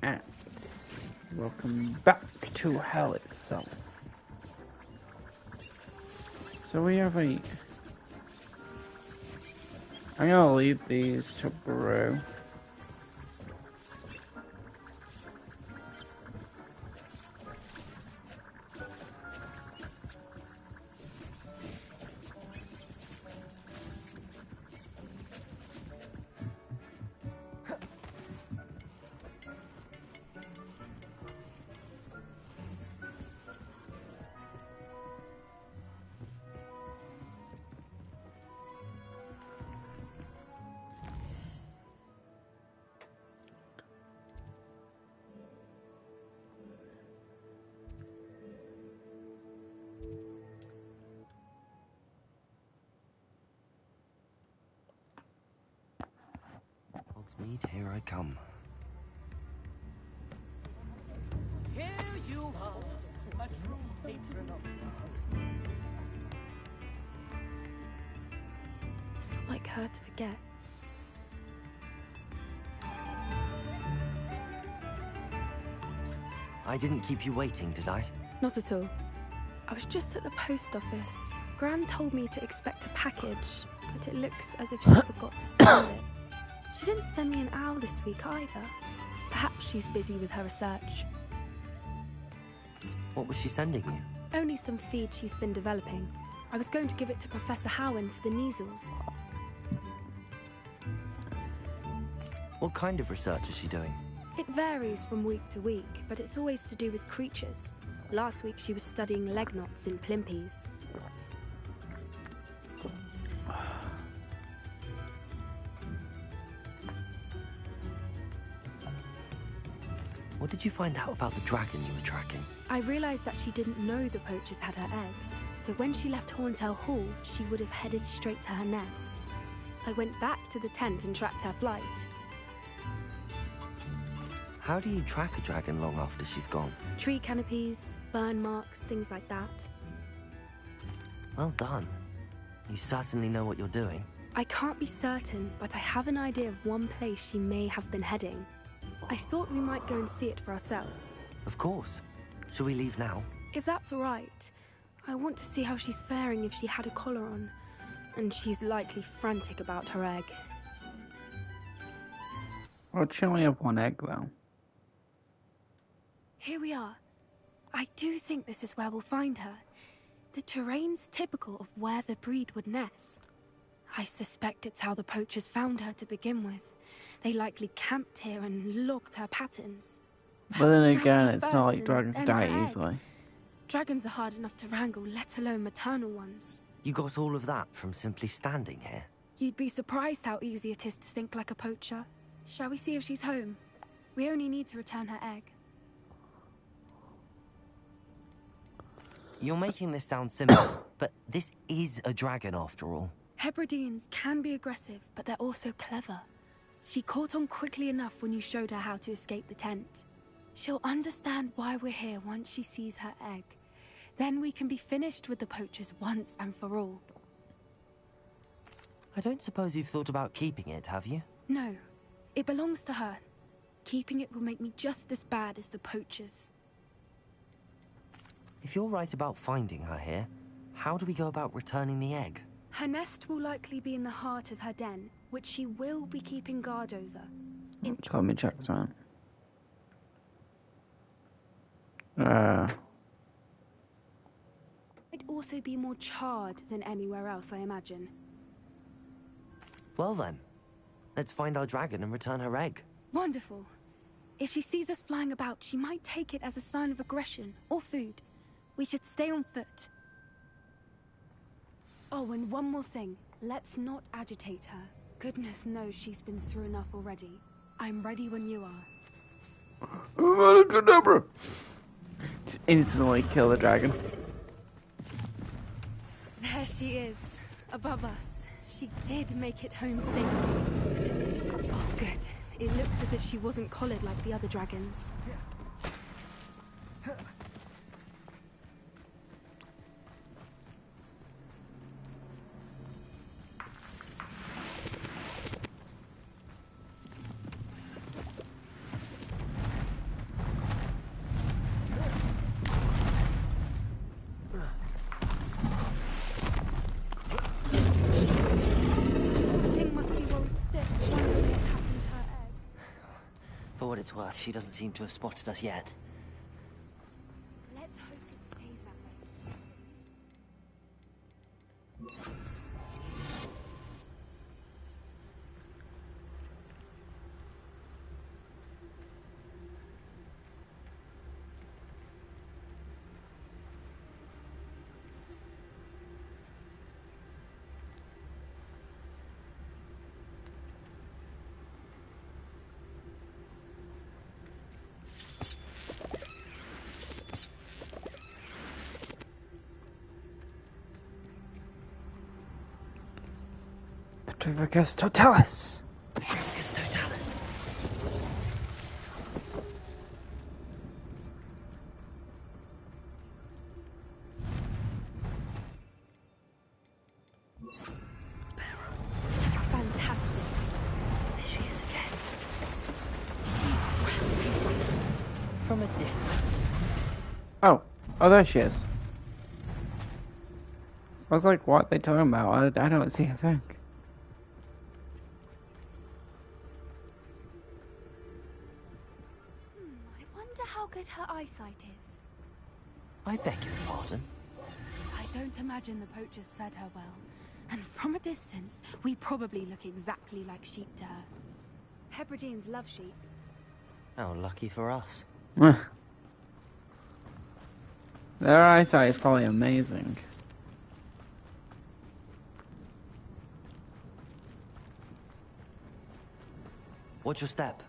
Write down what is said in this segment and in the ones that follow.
at? Welcome back to hell itself. So we have a... I'm gonna leave these to brew. Hogsmeade, here I come. Here you are, a true patron of love. It's not like her to forget. I didn't keep you waiting, did I? Not at all. I was just at the post office. Gran told me to expect a package, but it looks as if she forgot to send it. She didn't send me an owl this week either. Perhaps she's busy with her research. What was she sending you? Only some feed she's been developing. I was going to give it to Professor Howen for the measles. What kind of research is she doing? It varies from week to week, but it's always to do with creatures. Last week she was studying leg knots in plimpies. What did you find out about the dragon you were tracking? I realized that she didn't know the poachers had her egg, so when she left Horntail Hall, she would have headed straight to her nest. I went back to the tent and tracked her flight. How do you track a dragon long after she's gone? Tree canopies, burn marks, things like that. Well done. You certainly know what you're doing. I can't be certain, but I have an idea of one place she may have been heading. I thought we might go and see it for ourselves. Of course. Shall we leave now? If that's all right. I want to see how she's faring if she had a collar on. And she's likely frantic about her egg. Well, she only have one egg, though. Here we are. I do think this is where we'll find her. The terrain's typical of where the breed would nest. I suspect it's how the poachers found her to begin with. They likely camped here and logged her patterns. But then Perhaps again, snapped her it's not like first dragons and die then her egg. easily. Dragons are hard enough to wrangle, let alone maternal ones. You got all of that from simply standing here? You'd be surprised how easy it is to think like a poacher. Shall we see if she's home? We only need to return her egg. You're making this sound simple, but this is a dragon after all. Hebrideans can be aggressive, but they're also clever. She caught on quickly enough when you showed her how to escape the tent. She'll understand why we're here once she sees her egg. Then we can be finished with the poachers once and for all. I don't suppose you've thought about keeping it, have you? No, it belongs to her. Keeping it will make me just as bad as the poachers. If you're right about finding her here, how do we go about returning the egg? Her nest will likely be in the heart of her den, which she will be keeping guard over. Let me check this out. It'd also be more charred than anywhere else, I imagine. Well then, let's find our dragon and return her egg. Wonderful. If she sees us flying about, she might take it as a sign of aggression or food. We should stay on foot. Oh, and one more thing. Let's not agitate her. Goodness knows she's been through enough already. I'm ready when you are. Abracadabra! Just instantly kill the dragon. There she is, above us. She did make it home safely. Oh, good. It looks as if she wasn't collared like the other dragons. For what it's worth, she doesn't seem to have spotted us yet. Let's hope it stays that way. Petrivicus totalis. Petrivicus totalis. Fantastic. There she is again. From a distance. Oh, there she is. I was like, what are they talking about? I don't see a thing. I wonder how good her eyesight is. I beg your pardon. I don't imagine the poachers fed her well. And from a distance, we probably look exactly like sheep to her. Hebrideans love sheep. How lucky for us. Their eyesight is probably amazing. Watch your step.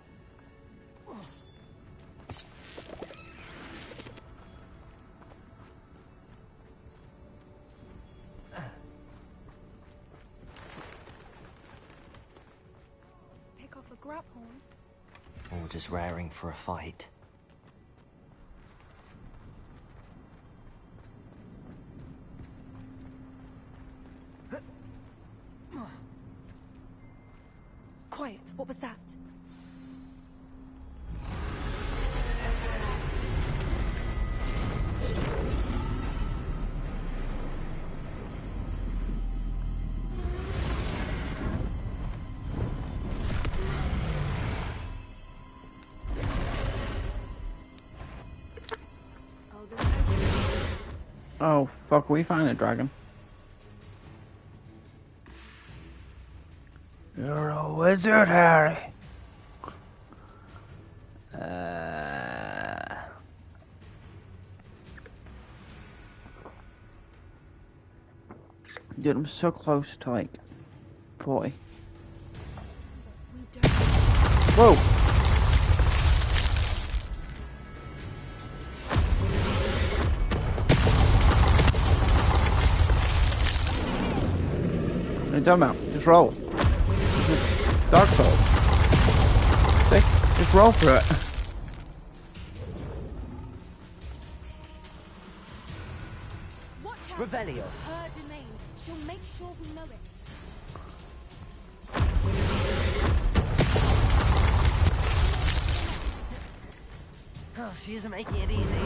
Pick off a grab horn. Or just raring for a fight. Quiet, what was that? Oh, fuck, we find a dragon. You're a wizard, Harry. Dude, I'm so close to, like, 40. We don't. Whoa! What are you talking about? Just roll. This is Dark Souls. See? Just roll through it. Watch out. Revelio. It's her domain. She'll make sure we know it. Oh, she isn't making it easy.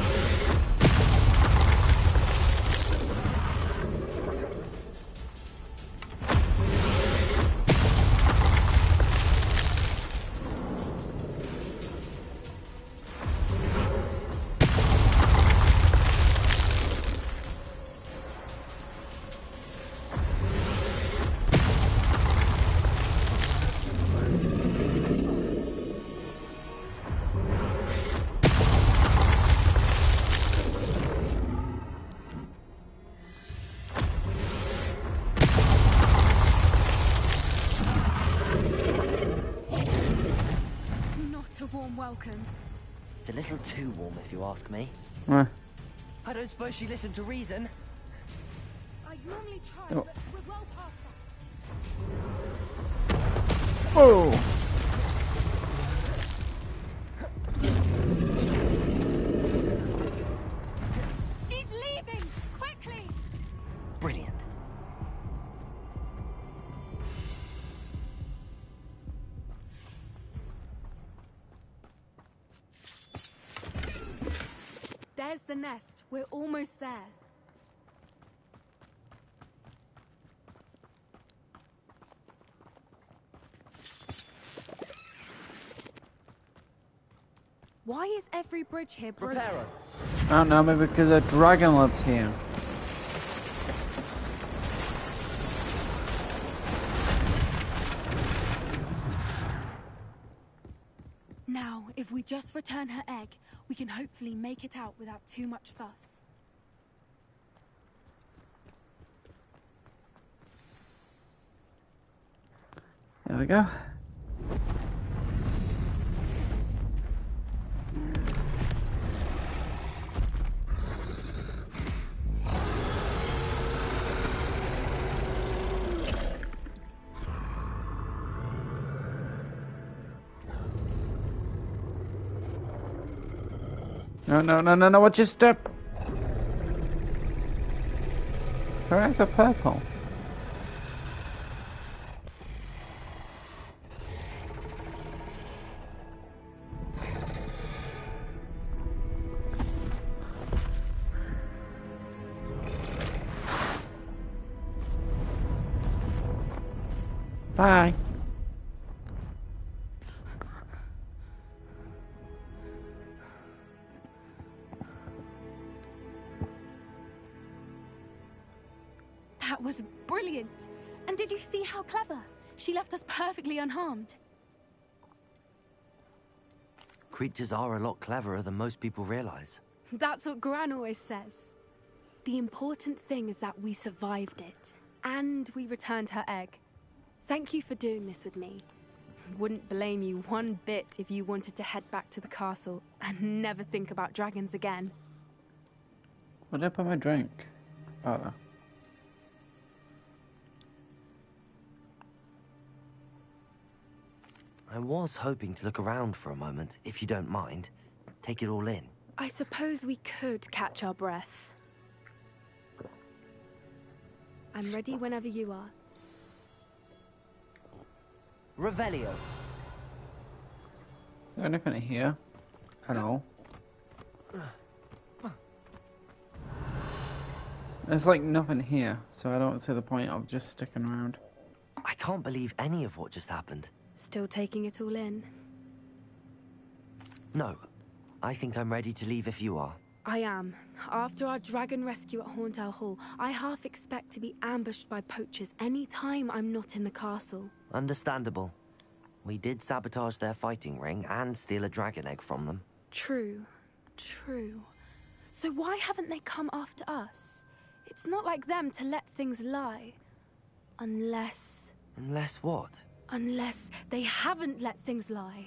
Welcome. It's a little too warm, if you ask me. Uh, I don't suppose she listened to reason. I normally try, Oh. but we're well past that. Whoa! She's leaving! Quickly! Brilliant. There's the nest. We're almost there. Why is every bridge here broken? Reparo. I don't know, maybe because the dragon lord's here. Now, if we just return her egg, we can hopefully make it out without too much fuss. There we go. No, watch your step! Her eyes are purple. Bye. That was brilliant! And did you see how clever? She left us perfectly unharmed. Creatures are a lot cleverer than most people realize. That's what Gran always says. The important thing is that we survived it. And we returned her egg. Thank you for doing this with me. Wouldn't blame you one bit if you wanted to head back to the castle and never think about dragons again. Where did I put my drink? Oh, there. I was hoping to look around for a moment, if you don't mind. Take it all in. I suppose we could catch our breath. I'm ready whenever you are. Revelio. Is there anything here? Hello. There's like nothing here, so I don't see the point of just sticking around. I can't believe any of what just happened. Still taking it all in? No. I think I'm ready to leave if you are. I am. After our dragon rescue at Hauntow Hall, I half expect to be ambushed by poachers any time I'm not in the castle. Understandable. We did sabotage their fighting ring and steal a dragon egg from them. True. True. So why haven't they come after us? It's not like them to let things lie. Unless what? Unless they haven't let things lie.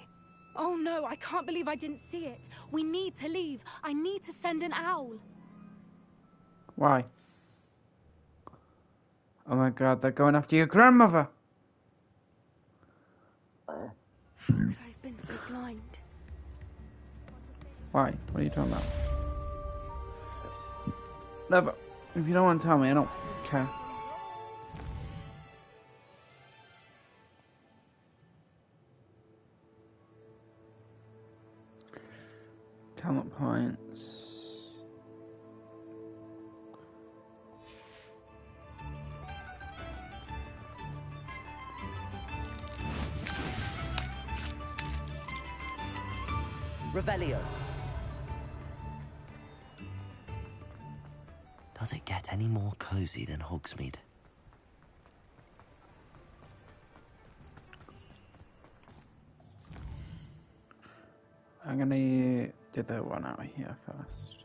Oh no, I can't believe I didn't see it. We need to leave. I need to send an owl. Why? Oh my god, they're going after your grandmother! How could I have been so blind? Why? What are you talking about? Never. If you don't want to tell me, I don't care. Talent points. Revelio. Does it get any more cozy than Hogsmeade? I'm gonna do the one out here first.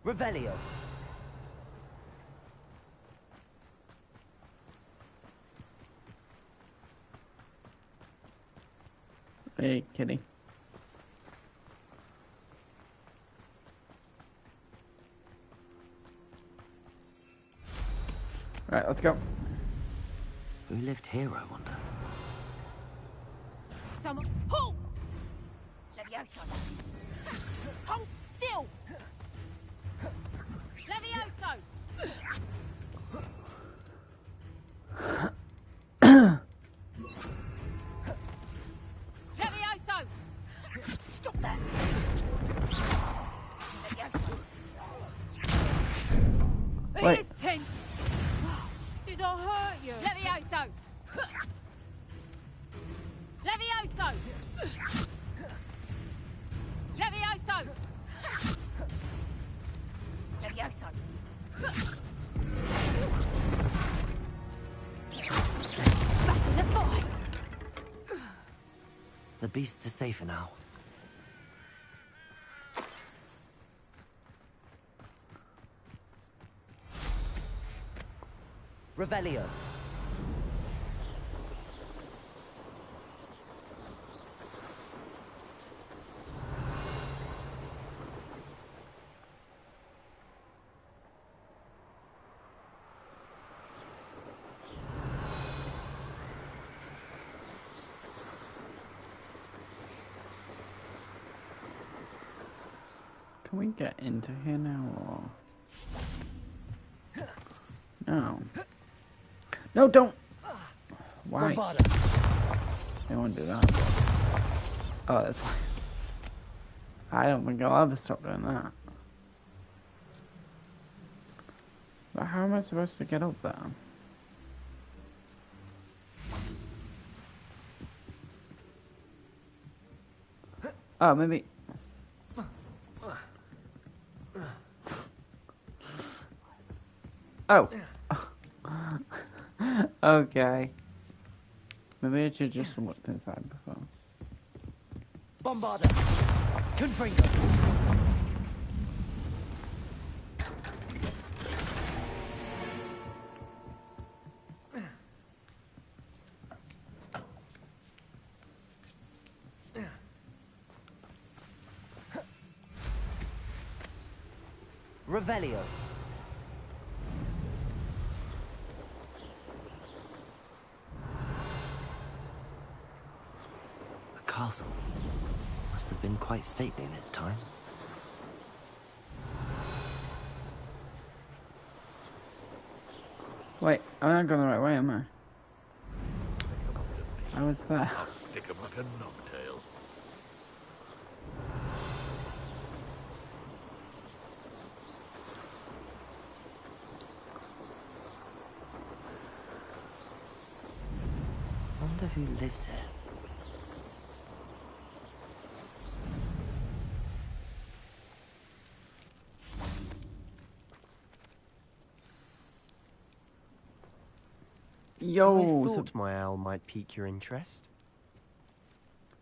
Revelio. Hey, kitty. Right, let's go. Who lived here, I wonder? Someone. Hold! Levioso! Hold still! Levioso! Wait. Here's 10. Did I hurt you? Levioso! Levioso! Levioso! Levioso! Back in the fight! The beasts are safer now. Revelio. Can we get into here now, or...? No. No, don't! Why? I won't do that. Oh, that's why. I don't think I'll ever stop doing that. But how am I supposed to get up there? Oh, maybe... Oh! Okay. Maybe I should just looked inside before. Bombarda. Confringo. Revelio. A castle. Must have been quite stately in its time. Wait, I'm not going the right way, am I? I was there. I'll stick him like a knobtail. Wonder who lives here. Yo, I thought my owl might pique your interest.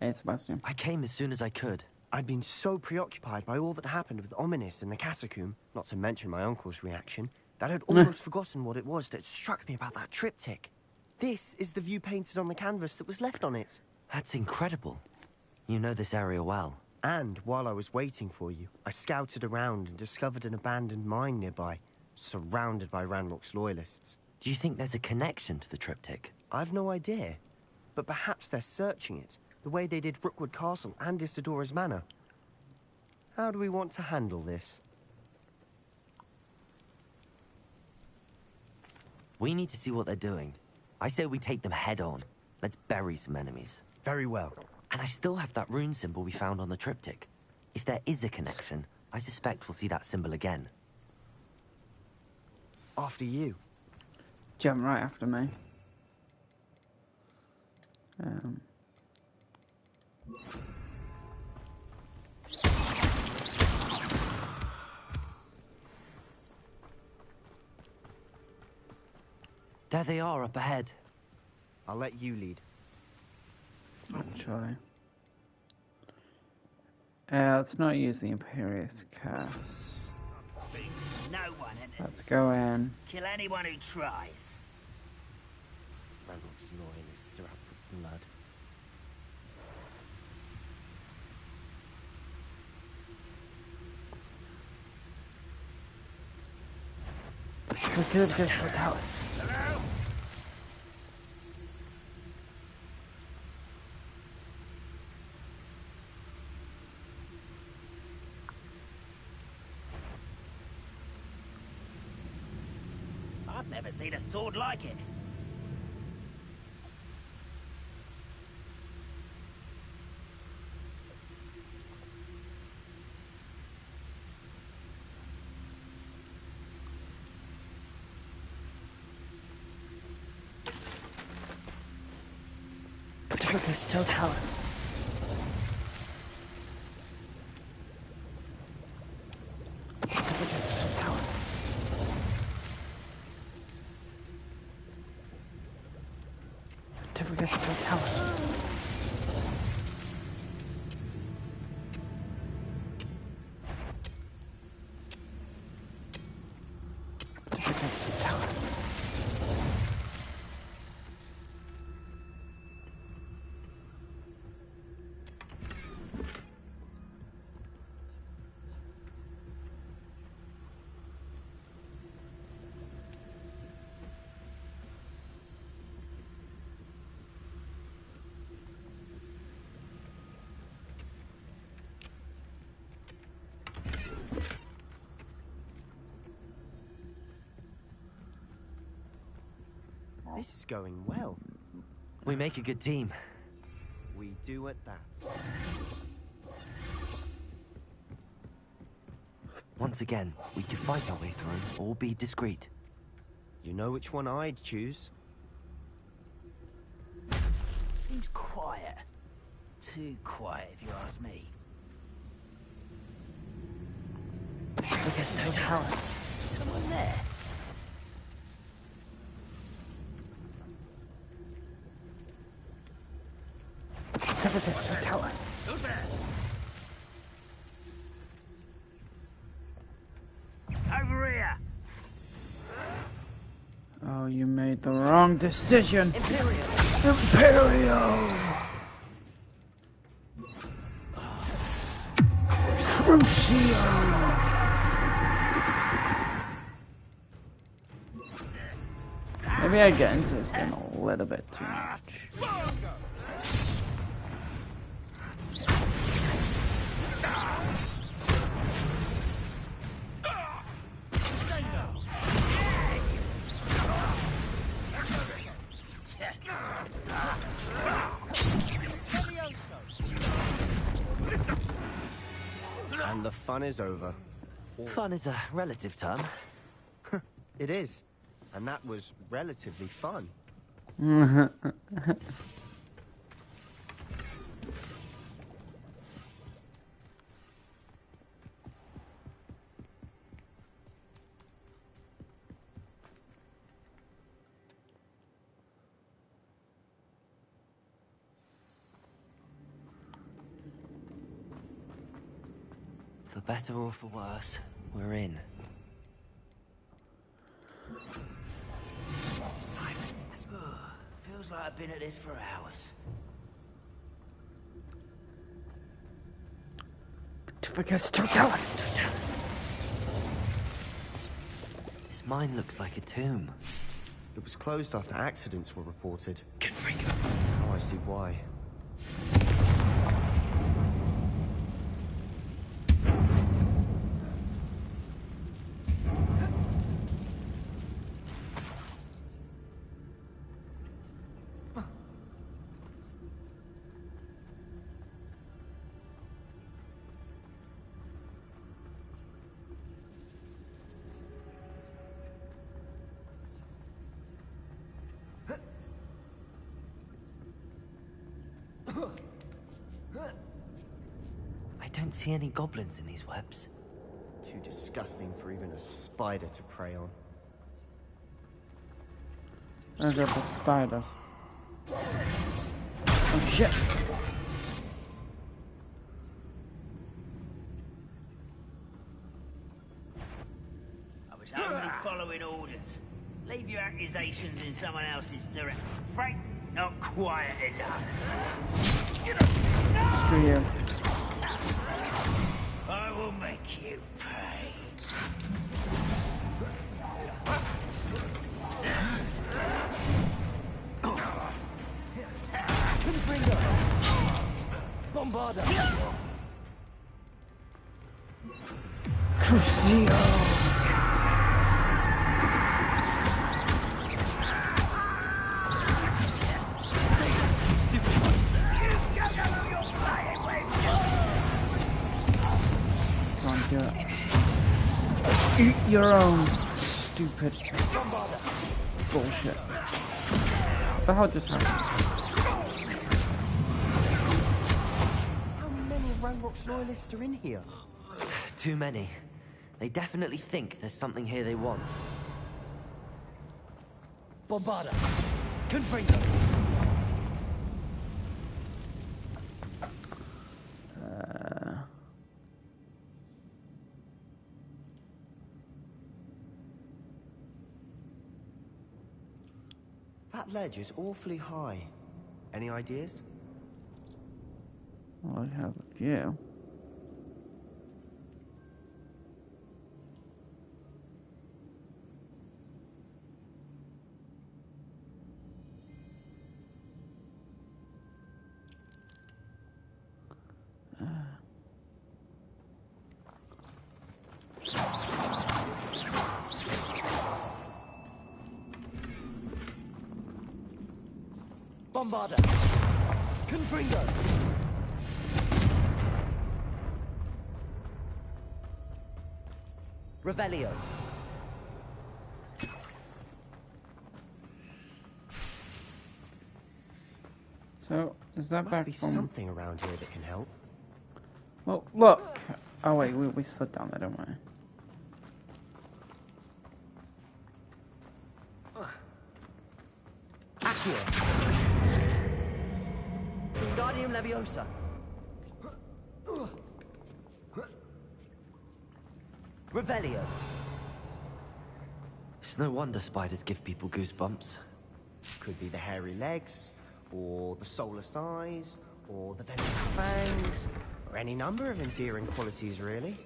Hey, Sebastian. I came as soon as I could. I'd been so preoccupied by all that happened with Ominis and the catacomb, not to mention my uncle's reaction, that I'd almost forgotten what it was that struck me about that triptych. This is the view painted on the canvas that was left on it. That's incredible. You know this area well. And while I was waiting for you, I scouted around and discovered an abandoned mine nearby, surrounded by Ranrock's loyalists. Do you think there's a connection to the triptych? I've no idea, but perhaps they're searching it, the way they did Brookwood Castle and Isidora's Manor. How do we want to handle this? We need to see what they're doing. I say we take them head on. Let's bury some enemies. Very well. And I still have that rune symbol we found on the triptych. If there is a connection, I suspect we'll see that symbol again. After you. Jump right after me. There they are up ahead. I'll let you lead. Actually. Let's not use the Imperious Curse. No one enters Let's this. go in. Kill anyone who tries. Ranrock's loyalists are out for blood. We could have just without us. I've never seen a sword like it. Certificus Totalis. Certificus Totalis. Certificus Totalis. This is going well. We make a good team. We do at that. Once again, we could fight our way through or be discreet. You know which one I'd choose? Seems quiet. Too quiet, if you ask me. Certificus Totalis. Someone there? Certificus Totalis. Who's there? Over here! Oh, you made the wrong decision. Imperial. Crucio. Maybe I get into this game a little bit too much. And the fun is over. Fun is a relative term. It is. And that was relatively fun. For better or for worse, we're in. Silent. Feels like I've been at this for hours. Certificus Totalis. This mine looks like a tomb. It was closed after accidents were reported. Good freak. Now I see why. I don't see any goblins in these webs. Too disgusting for even a spider to prey on. I got the spiders. Oh shit. I was only following orders. Leave your accusations in someone else's direct. Frank, not quiet enough. Screw you. I will make you pay. Bombarda! Crucio. Do it. Eat your own stupid bullshit. What the hell just happened? Ranrock's loyalists are in here? Too many. They definitely think there's something here they want. Bombarda! Confringo! That ledge is awfully high. Any ideas? Well, I have a few. Bombarda! Confringo! Revelio. So, is that Must back be from... something around here that can help. Well, look! Oh wait, we slid down there, don't we? Accio! Wingardium Leviosa! Revelio. It's no wonder spiders give people goosebumps. Could be the hairy legs, or the soulless eyes, or the venomous fangs, or any number of endearing qualities, really.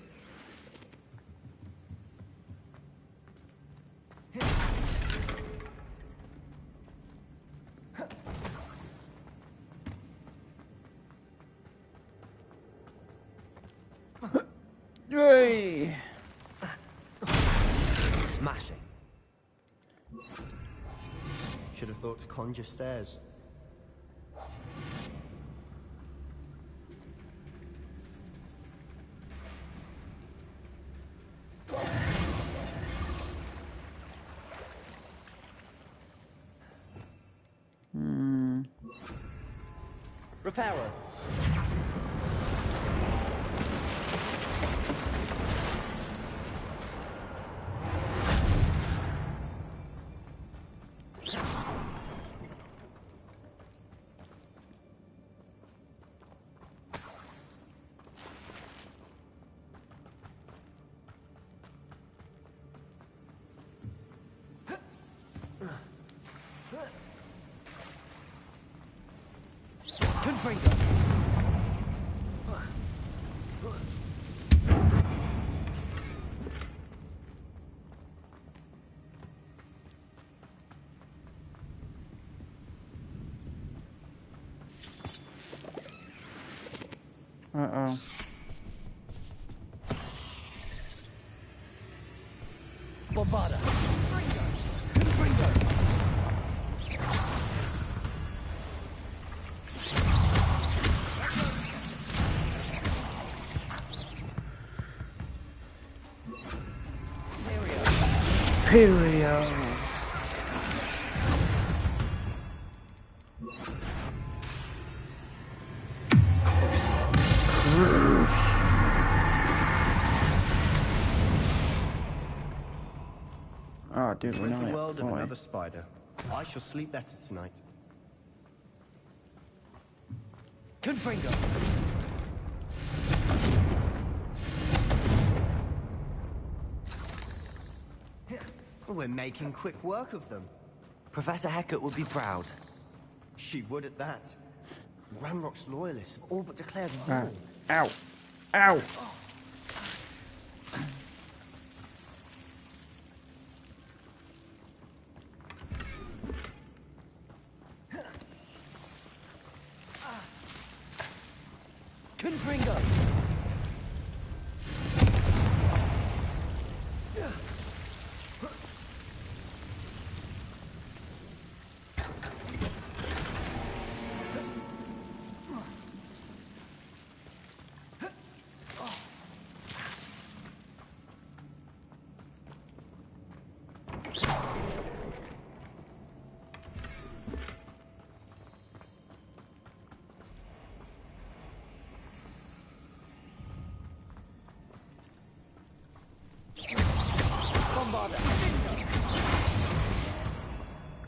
Yay! Smashing. Should have thought to conjure stairs. Reparo! Confringo! Uh-oh. Bombarda! Confringo! Imperial. Oh, dude, we're With not the yet. world of Boy. another spider. I shall sleep better tonight. Confringo! We're making quick work of them. Professor Hecat would be proud. She would at that. Ranrock's loyalists have all but declared war. Ow. Ow. Confringo!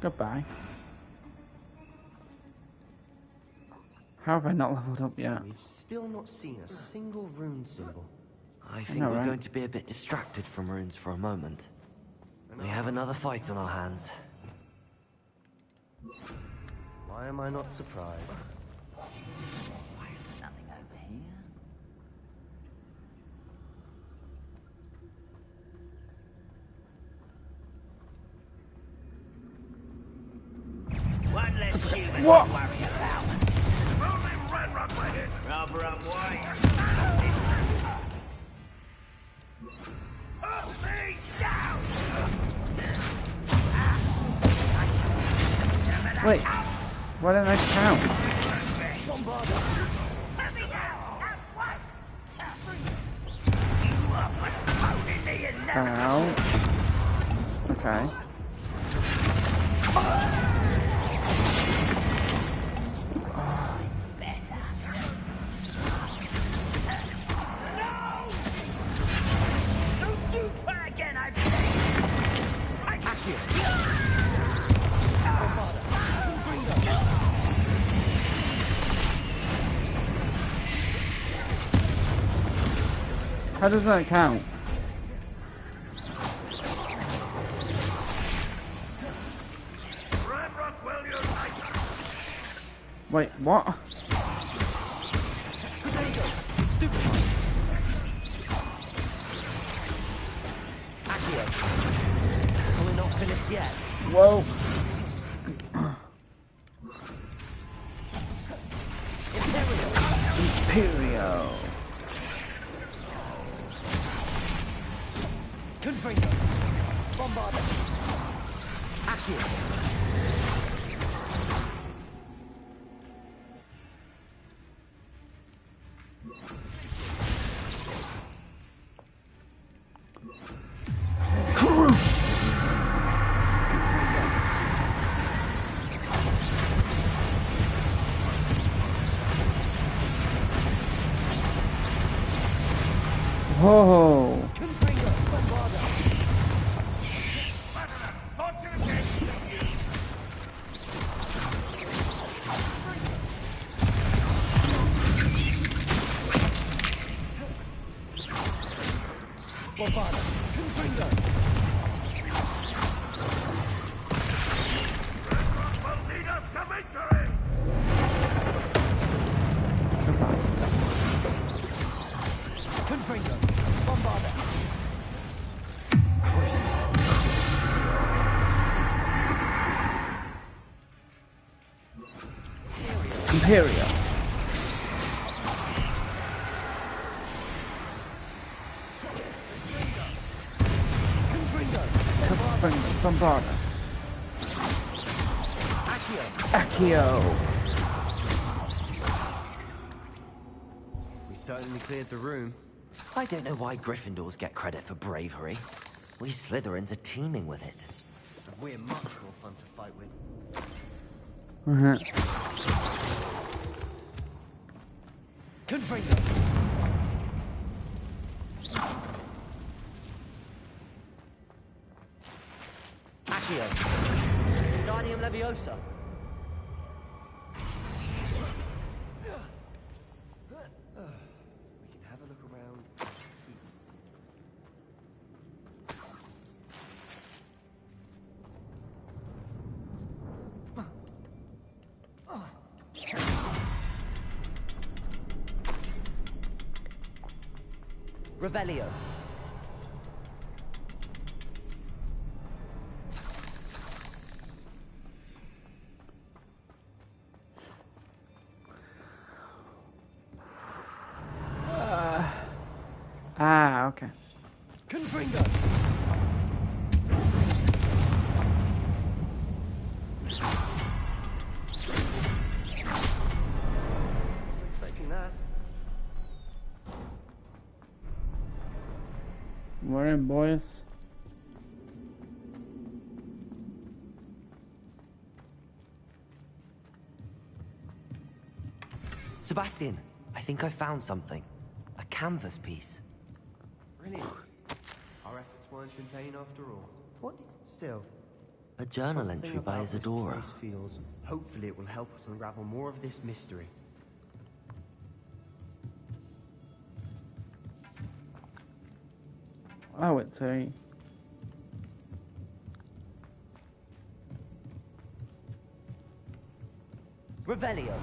Goodbye. How have I not leveled up yet? We've still not seen a single rune symbol. I think know, we're right? going to be a bit distracted from runes for a moment. We have another fight on our hands. Why am I not surprised? Nothing over here. One less human to What? worry about. Rather unwise. Wait, why didn't I count? Count. Okay. Try again, I How does that count? Wait, what? We're not finished yet. Whoa. Imperial. Confringo. Bombarda. Accio. Whoa. Confringo. Bombarda. Imperial. Bombarda. Accio. We certainly cleared the room. I don't know why Gryffindors get credit for bravery. We Slytherins are teeming with it. We're much more fun to fight with. Confringo. Accio. Wingardium Leviosa. We can have a look around. Revelio. Okay. Confringo. Wasn't expecting that. We're in, boys. Sebastian, I think I found something. A canvas piece. Brilliant. Our efforts weren't in pain after all. What? Still. A journal something entry by about this Isadora. place feels. Hopefully it will help us unravel more of this mystery. I would say. Revelio.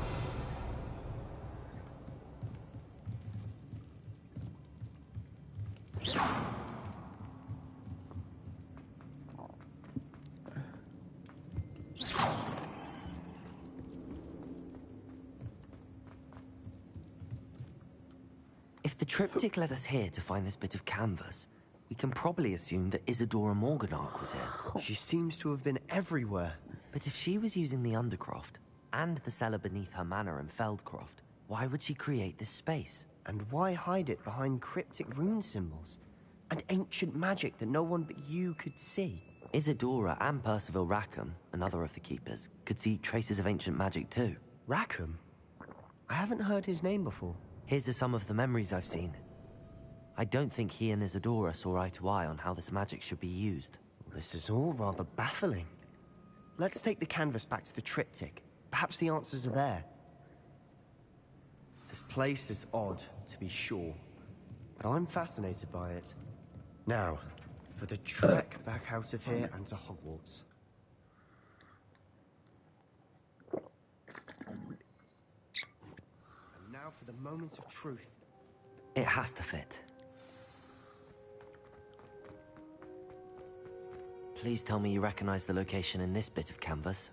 If the triptych led us here to find this bit of canvas, we can probably assume that Isadora Morganach was here. She seems to have been everywhere. But if she was using the Undercroft, and the cellar beneath her manor in Feldcroft, why would she create this space? And why hide it behind cryptic rune symbols? And ancient magic that no one but you could see? Isadora and Percival Rackham, another of the keepers, could see traces of ancient magic too. Rackham? I haven't heard his name before. His are some of the memories I've seen. I don't think he and Isadora saw eye to eye on how this magic should be used. This is all rather baffling. Let's take the canvas back to the triptych. Perhaps the answers are there. This place is odd, to be sure, but I'm fascinated by it. Now, for the trek back out of here and to Hogwarts. And now for the moment of truth. It has to fit. Please tell me you recognize the location in this bit of canvas.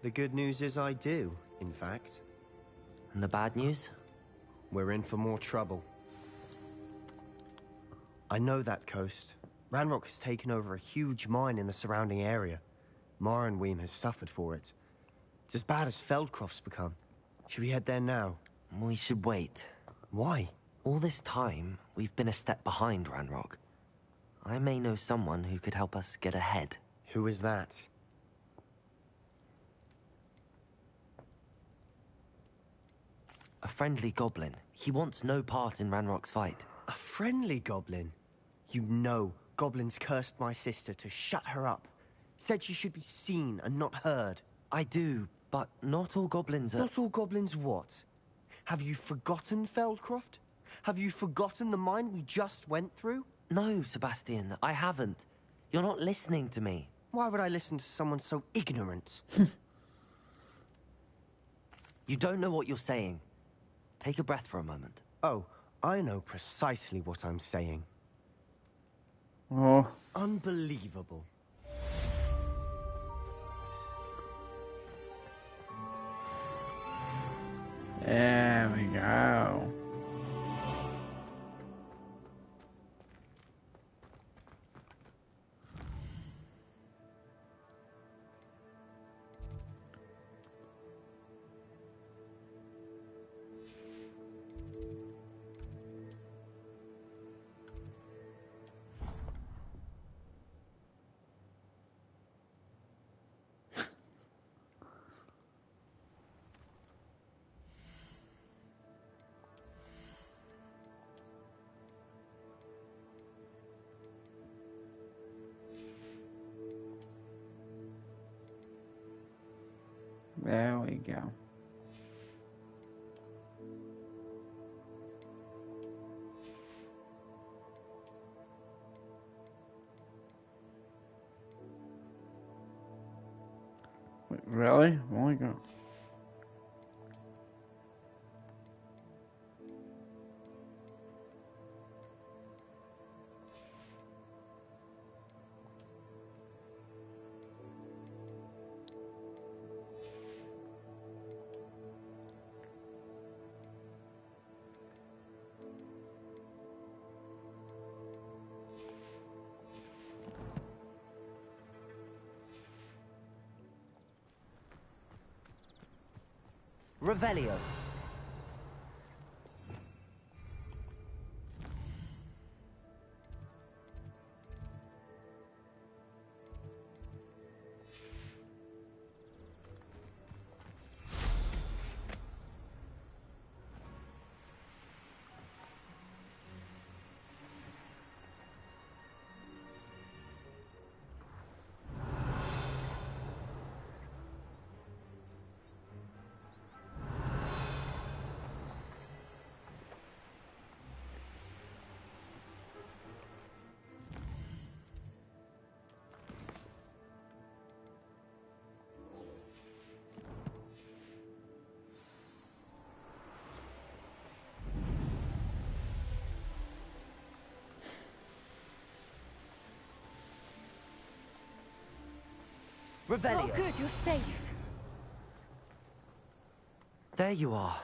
The good news is I do, in fact. And the bad news? We're in for more trouble. I know that coast. Ranrock has taken over a huge mine in the surrounding area. Mornweem has suffered for it. It's as bad as Feldcroft's become. Should we head there now? We should wait. Why? All this time, we've been a step behind Ranrock. I may know someone who could help us get ahead. Who is that? A friendly goblin. He wants no part in Ranrock's fight. A friendly goblin? You know, goblins cursed my sister to shut her up. Said she should be seen and not heard. I do, but not all goblins are... Not all goblins what? Have you forgotten Feldcroft? Have you forgotten the mine we just went through? No, Sebastian, I haven't. You're not listening to me. Why would I listen to someone so ignorant? You don't know what you're saying. Take a breath for a moment. Oh, I know precisely what I'm saying. Oh. Unbelievable. There we go. There we go. Wait, really? Oh my god. Revelio. Revelio. Oh, good, you're safe. There you are.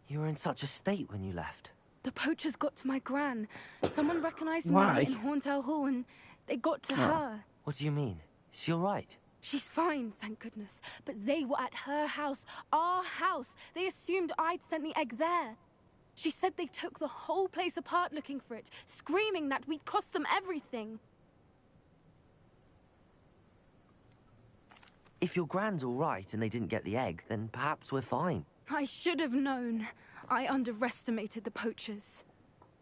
You were in such a state when you left. The poachers got to my gran. Someone recognized Why? me in Hauntel Hall and they got to her. What do you mean? Is she all right? She's fine, thank goodness. But they were at her house, our house. They assumed I'd sent the egg there. She said they took the whole place apart looking for it, screaming that we'd cost them everything. If your grand's all right and they didn't get the egg, then perhaps we're fine. I should have known. I underestimated the poachers.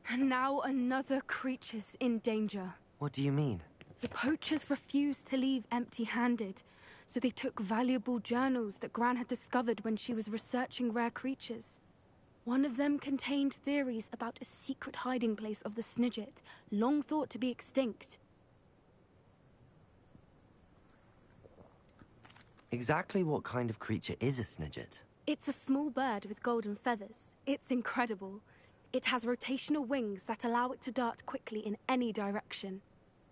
And now another creature's in danger. What do you mean? The poachers refused to leave empty-handed, so they took valuable journals that Gran had discovered when she was researching rare creatures. One of them contained theories about a secret hiding place of the Snidget, long thought to be extinct. Exactly what kind of creature is a Snidget? It's a small bird with golden feathers. It's incredible. It has rotational wings that allow it to dart quickly in any direction.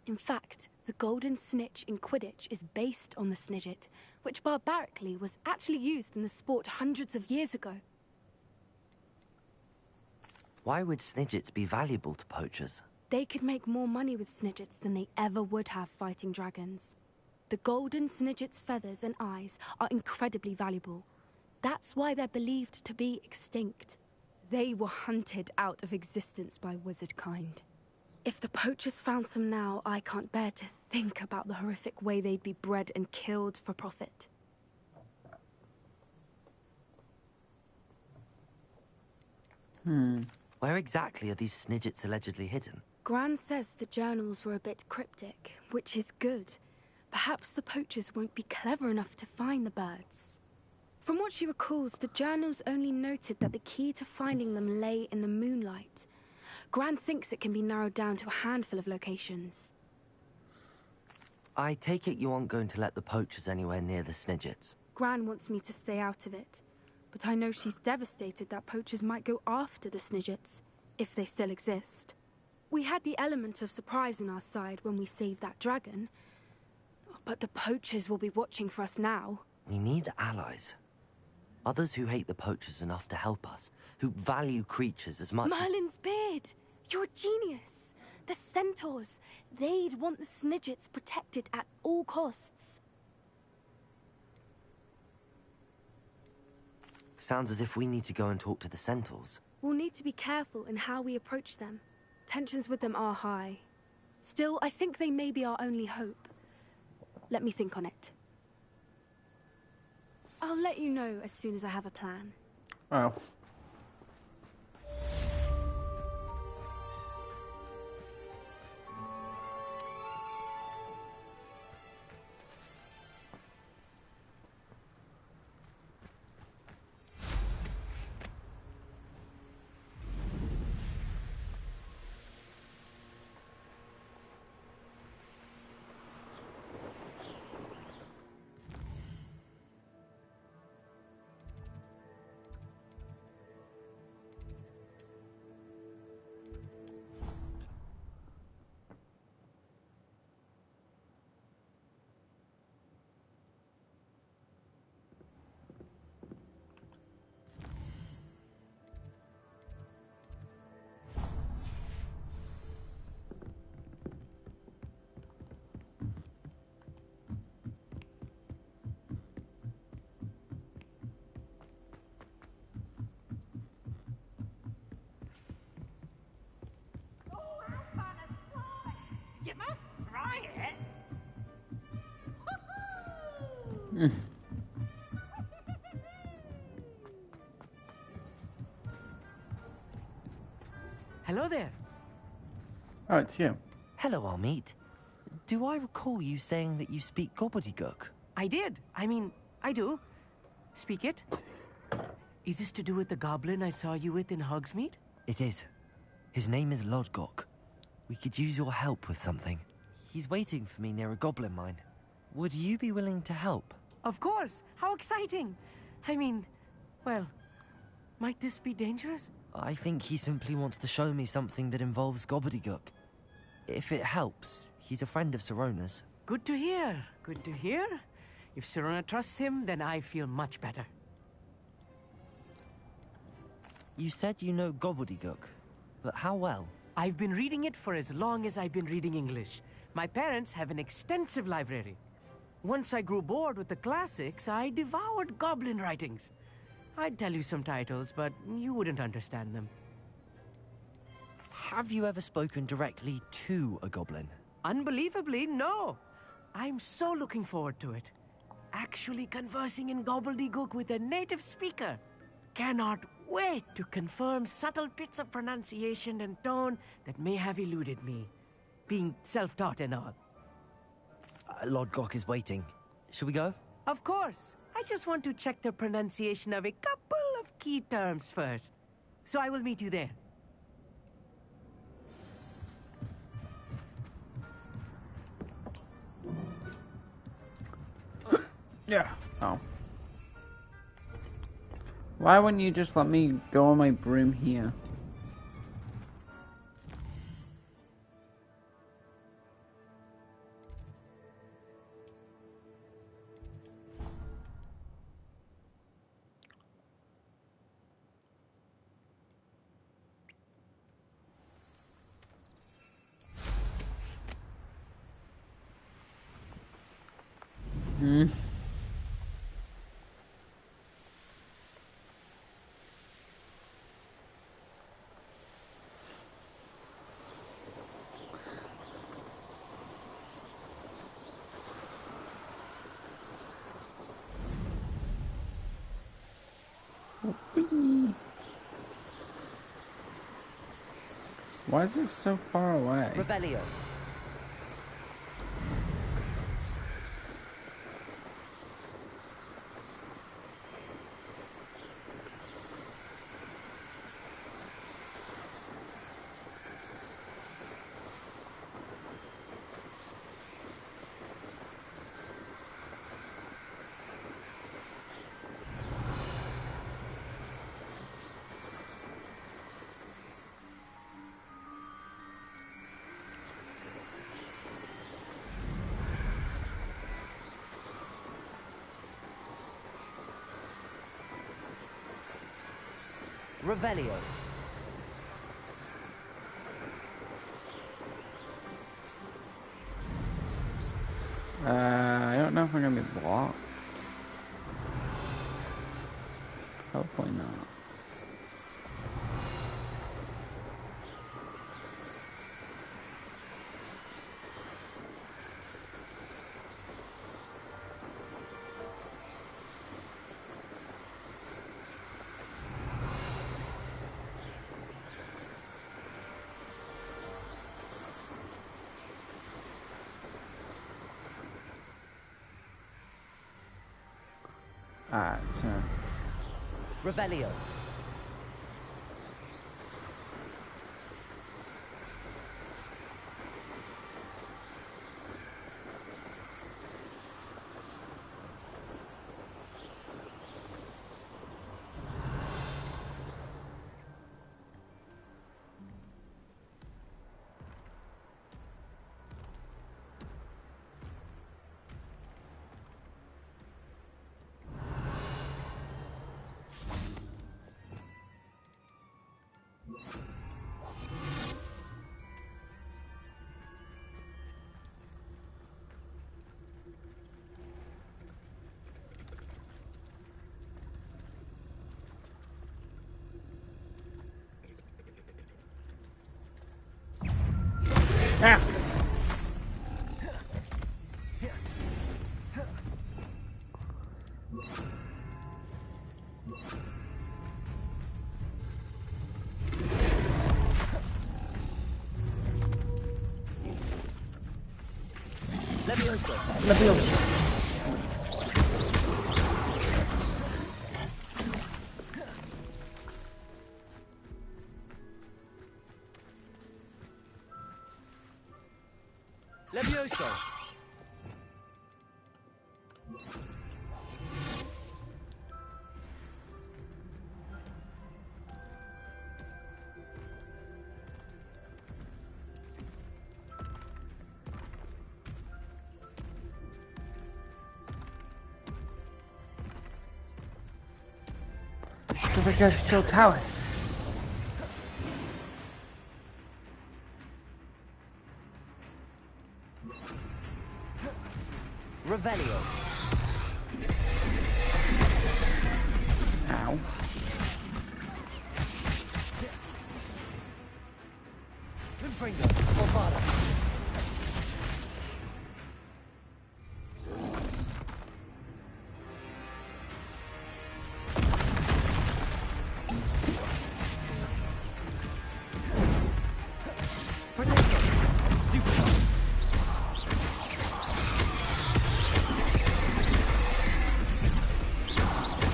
In fact, the golden snitch in Quidditch is based on the Snidget, which barbarically was actually used in the sport hundreds of years ago. Why would Snidgets be valuable to poachers? They could make more money with Snidgets than they ever would have fighting dragons. The golden Snidget's feathers and eyes are incredibly valuable. That's why they're believed to be extinct. They were hunted out of existence by wizard kind. If the poachers found some now, I can't bear to think about the horrific way they'd be bred and killed for profit. Where exactly are these Snidgets allegedly hidden? Gran says the journals were a bit cryptic, which is good. Perhaps the poachers won't be clever enough to find the birds. From what she recalls, the journals only noted that the key to finding them lay in the moonlight. Gran thinks it can be narrowed down to a handful of locations. I take it you aren't going to let the poachers anywhere near the Snidgets. Gran wants me to stay out of it, but I know she's devastated that poachers might go after the Snidgets, if they still exist. We had the element of surprise on our side when we saved that dragon, but the poachers will be watching for us now. We need allies. Others who hate the poachers enough to help us, who value creatures as much as... Merlin's beard! You're a genius! The centaurs! They'd want the Snidgets protected at all costs. Sounds as if we need to go and talk to the centaurs. We'll need to be careful in how we approach them. Tensions with them are high. Still, I think they may be our only hope. Let me think on it. I'll let you know as soon as I have a plan. Oh. You must try it. Hello there. Oh, it's you. Hello, Armeet. Do I recall you saying that you speak gobbledygook? I did. I mean, I do. Speak it. Is this to do with the goblin I saw you with in Hogsmeade? It is. His name is Lodgok. We could use your help with something. He's waiting for me near a goblin mine. Would you be willing to help? Of course. How exciting. I mean, well, might this be dangerous? I think he simply wants to show me something that involves gobbledygook. If it helps, he's a friend of Sorona's. Good to hear. Good to hear. If Sirona trusts him, then I feel much better. You said you know gobbledygook, but how well? I've been reading it for as long as I've been reading English. My parents have an extensive library. Once I grew bored with the classics, I devoured goblin writings. I'd tell you some titles, but you wouldn't understand them. Have you ever spoken directly to a goblin? Unbelievably, no. I'm so looking forward to it. Actually conversing in gobbledygook with a native speaker. Cannot wait to confirm subtle bits of pronunciation and tone that may have eluded me. Being self-taught and all. Lord Gok is waiting. Shall we go? Of course. I just want to check the pronunciation of a couple of key terms first. So I will meet you there. Yeah. Oh. Why wouldn't you just let me go on my broom here? Hmm. Whee! Why is it so far away? Revelio. Revelio. I don't know if I'm gonna be blocked. Hopefully not. Alright, so Revelio. ah! Levioso. Levioso. Levioso. if we go still towers. Revelio. Ow. Confringo. Bombada. Protector. Stupefy.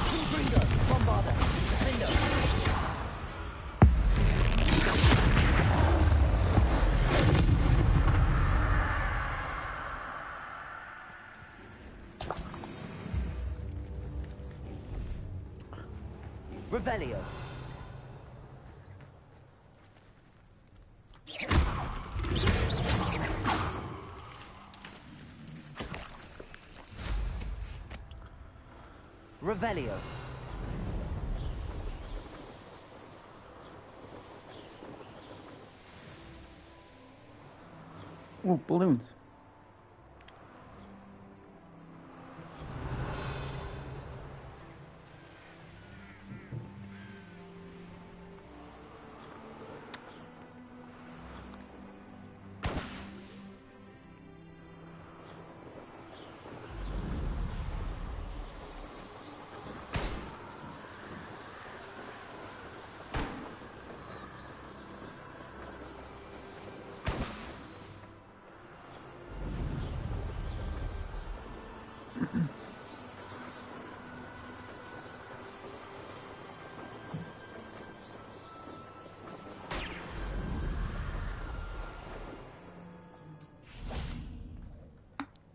Confringo. Bombada. Defendo. Revelio. Revelio. Ooh, balloons.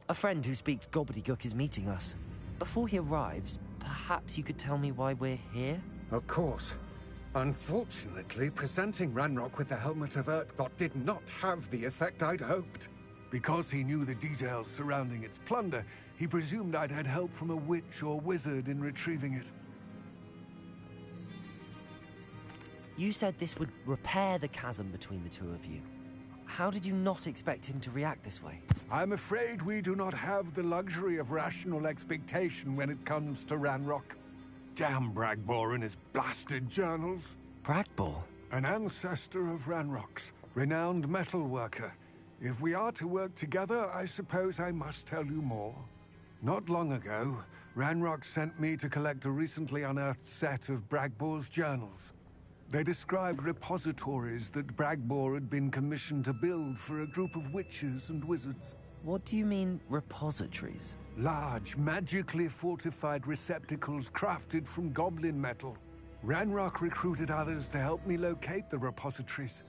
A friend who speaks gobbledygook is meeting us. Before he arrives, perhaps you could tell me why we're here? Of course. Unfortunately, presenting Ranrock with the Helmet of Urtkot did not have the effect I'd hoped. Because he knew the details surrounding its plunder, he presumed I'd had help from a witch or wizard in retrieving it. You said this would repair the chasm between the two of you. How did you not expect him to react this way? I'm afraid we do not have the luxury of rational expectation when it comes to Ranrock. Damn Bragbor and his blasted journals. Bragbor? An ancestor of Ranrock's, renowned metal worker. If we are to work together, I suppose I must tell you more. Not long ago, Ranrock sent me to collect a recently unearthed set of Bragbor's journals. They described repositories that Bragbor had been commissioned to build for a group of witches and wizards. What do you mean, repositories? Large, magically fortified receptacles crafted from goblin metal. Ranrock recruited others to help me locate the repositories.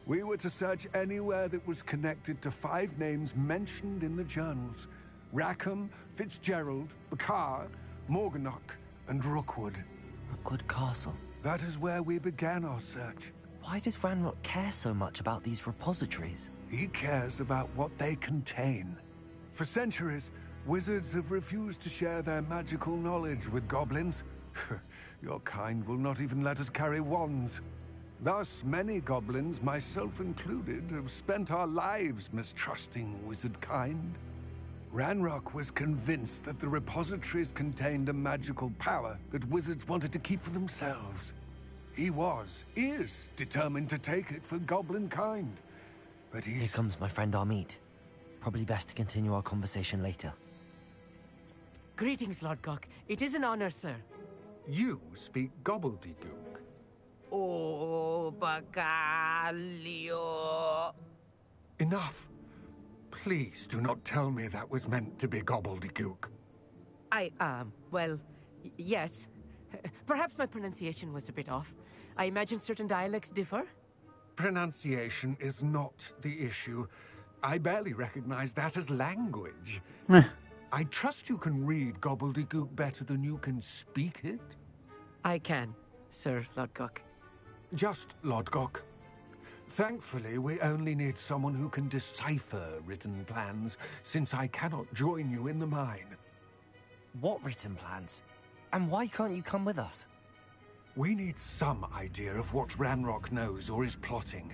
We were to search anywhere that was connected to 5 names mentioned in the journals. Rackham, Fitzgerald, Bakar, Morganach, and Rookwood. Rookwood Castle. That is where we began our search. Why does Ranrock care so much about these repositories? He cares about what they contain. For centuries, wizards have refused to share their magical knowledge with goblins. Your kind will not even let us carry wands. Thus, many goblins, myself included, have spent our lives mistrusting wizard kind. Ranrock was convinced that the repositories contained a magical power that wizards wanted to keep for themselves. He is determined to take it for goblin kind. But Here comes my friend Amit. Probably best to continue our conversation later. Greetings, Lord Cock. It is an honor, sir. You speak gobbledygook. Oh, Bacalio. Enough. Please do not tell me that was meant to be gobbledygook. Well, yes. Perhaps my pronunciation was a bit off. I imagine certain dialects differ. Pronunciation is not the issue. I barely recognize that as language. I trust you can read gobbledygook better than you can speak it? I can, Sir Lodgok. Just Lodgok. Thankfully, we only need someone who can decipher written plans, since I cannot join you in the mine. What written plans? And why can't you come with us? We need some idea of what Ranrock knows or is plotting.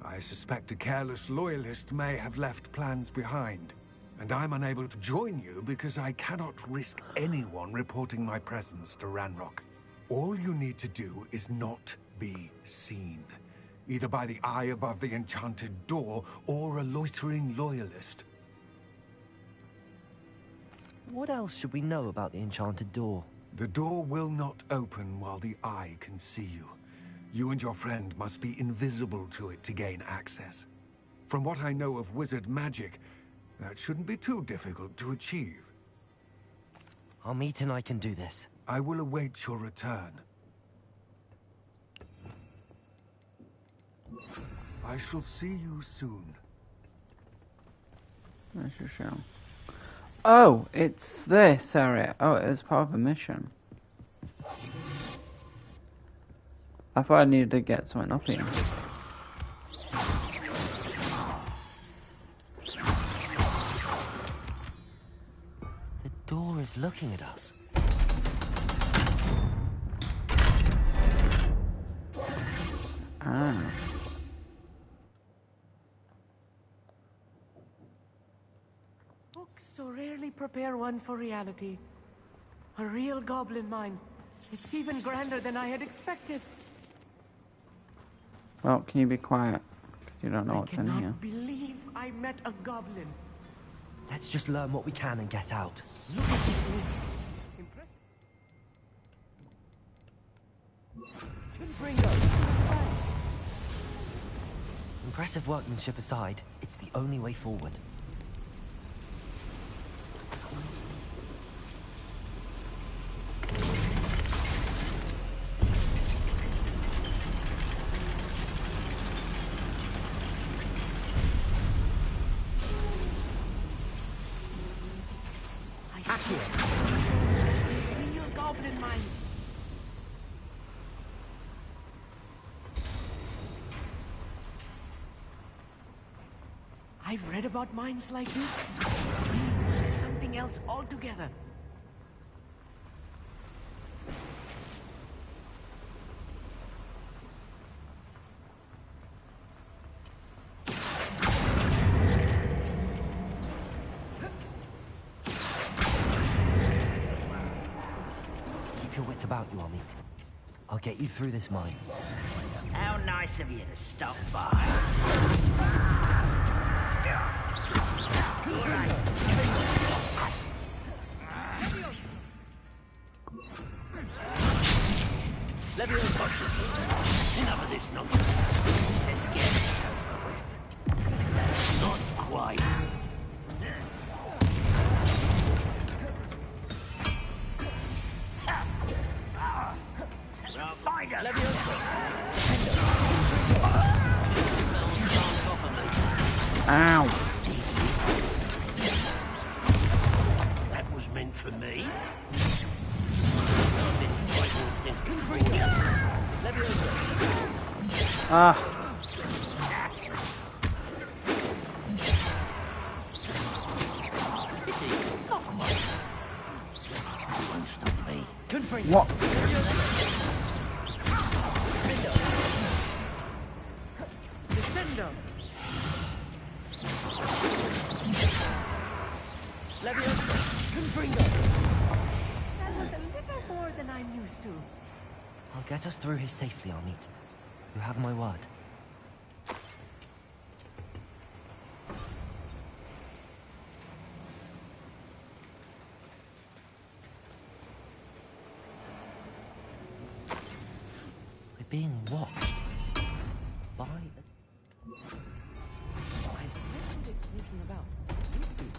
I suspect a careless loyalist may have left plans behind. And I'm unable to join you because I cannot risk anyone reporting my presence to Ranrock. All you need to do is not be seen. Either by the eye above the enchanted door, or a loitering loyalist. What else should we know about the enchanted door? The door will not open while the eye can see you. You and your friend must be invisible to it to gain access. From what I know of wizard magic, that shouldn't be too difficult to achieve. Amit and I can do this. I will await your return. I shall see you soon. Where's your shell? Oh, it's this area. Oh, it was part of a mission. I thought I needed to get something up here. The door is looking at us. Ah. Books so rarely prepare one for reality. A real goblin mine. It's even grander than I had expected. Well, can you be quiet? 'Cause you don't know what's in I here. cannot believe I met a goblin. Let's just learn what we can and get out. Look at this leaf. Impressive. Impressive workmanship aside, it's the only way forward. Real goblin mine. I've read about mines like this. See, something else altogether. Keep your wits about you, Amit. I'll get you through this mine. How nice of you to stop by. Enough of this nonsense. Let's get this over with. Not quite. Find her! Ow! That was meant for me. I've been fighting since before. Ah. Won't stop me. What? Descendo. That was a little more than I'm used to. I'll get us through here safely, Amit. You have my word. We're being watched. By a... I've mentioned it sneaking about. We'll see.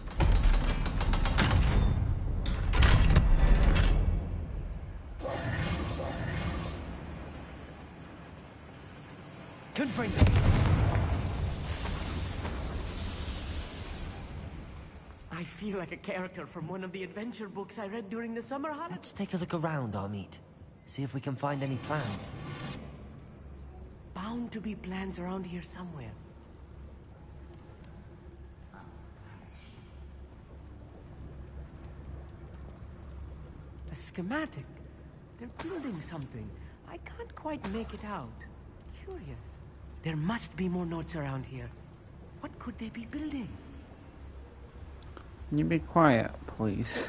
I feel like a character from one of the adventure books I read during the summer holidays. Let's take a look around, Amit. See if we can find any plans. Bound to be plans around here somewhere. A schematic. They're building something. I I can't quite make it out. Curious. There must be more notes around here. What could they be building? Can you be quiet, please?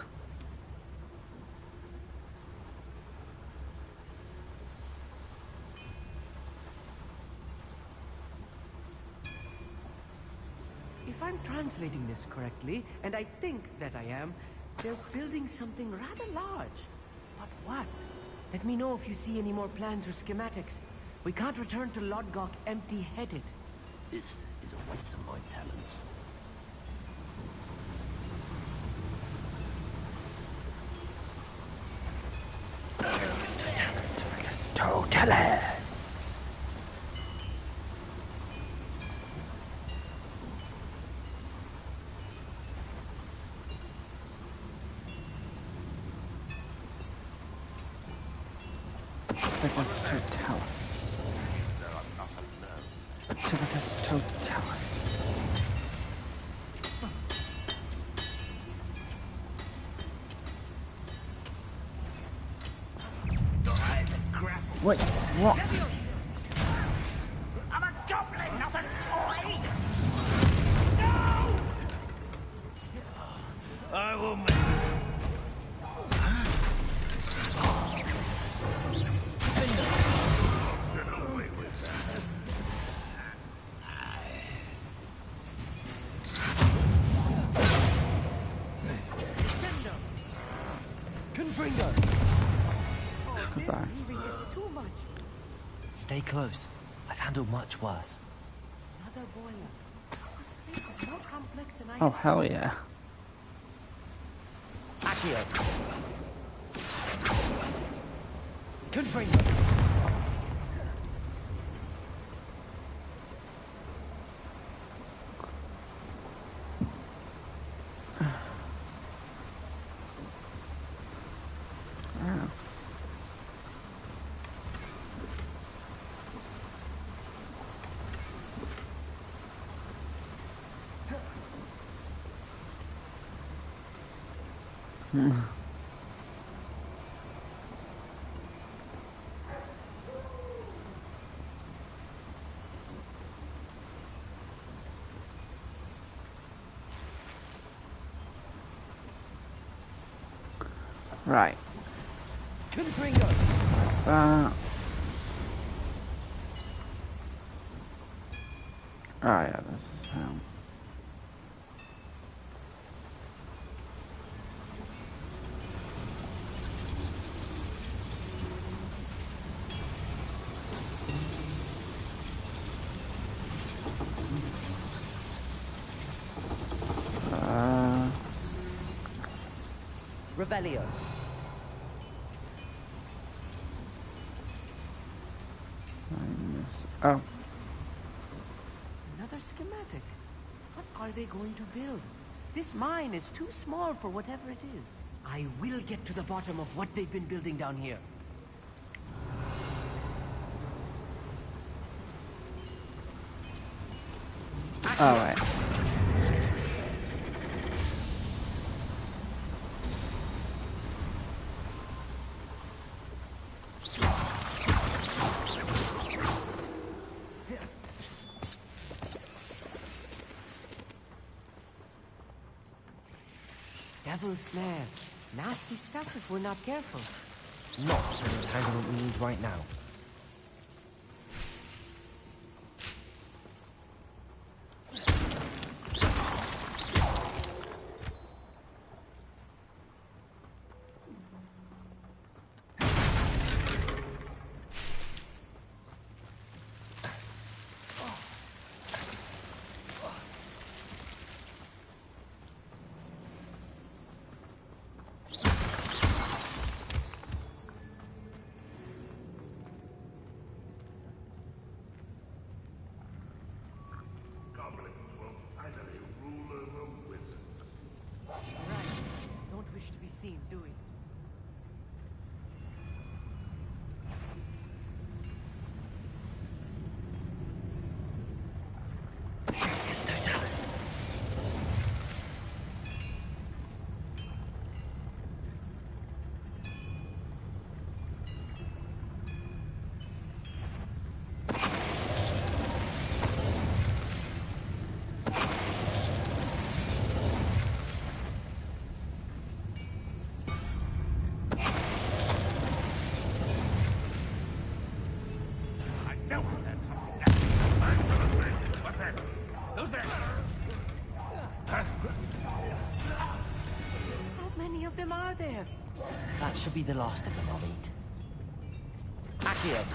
If I'm translating this correctly, and I think that I am, they're building something rather large. But what? Let me know if you see any more plans or schematics. We can't return to Lodgok empty-headed. This is a waste of my talents. Totalis. Totalis. Totalis. Wait, what? I'm a goblin, not a toy! No! I will make... Goodbye. Stay close. I've handled much worse. Another boiler. This place is more complex than I Oh, hell yeah. Accio. Confringo. Right. Confringo. Oh yeah, this is how. Revelio. Oh. Another schematic. What are they going to build? This mine is too small for whatever it is. I will get to the bottom of what they've been building down here. Alright. Devil's snare. Nasty stuff if we're not careful. Not the entanglement we need right now. Goblins will finally rule over wizards. Right. Don't wish to be seen, do we? Yes, Totalis. are there? That should be the last of them, I'll eat. Accio!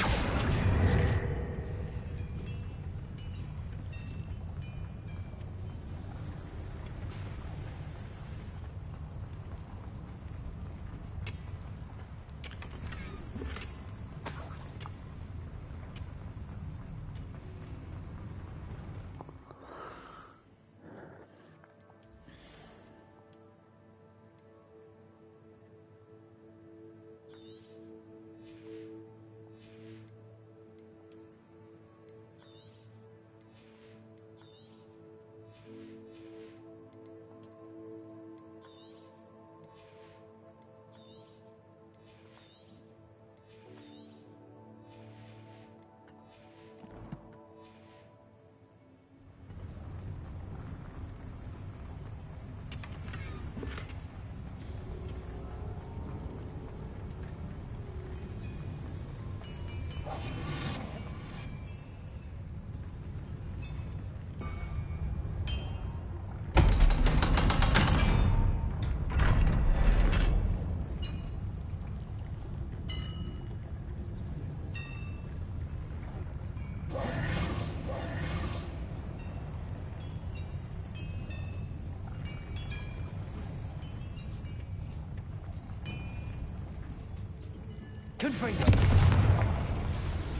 Confringo!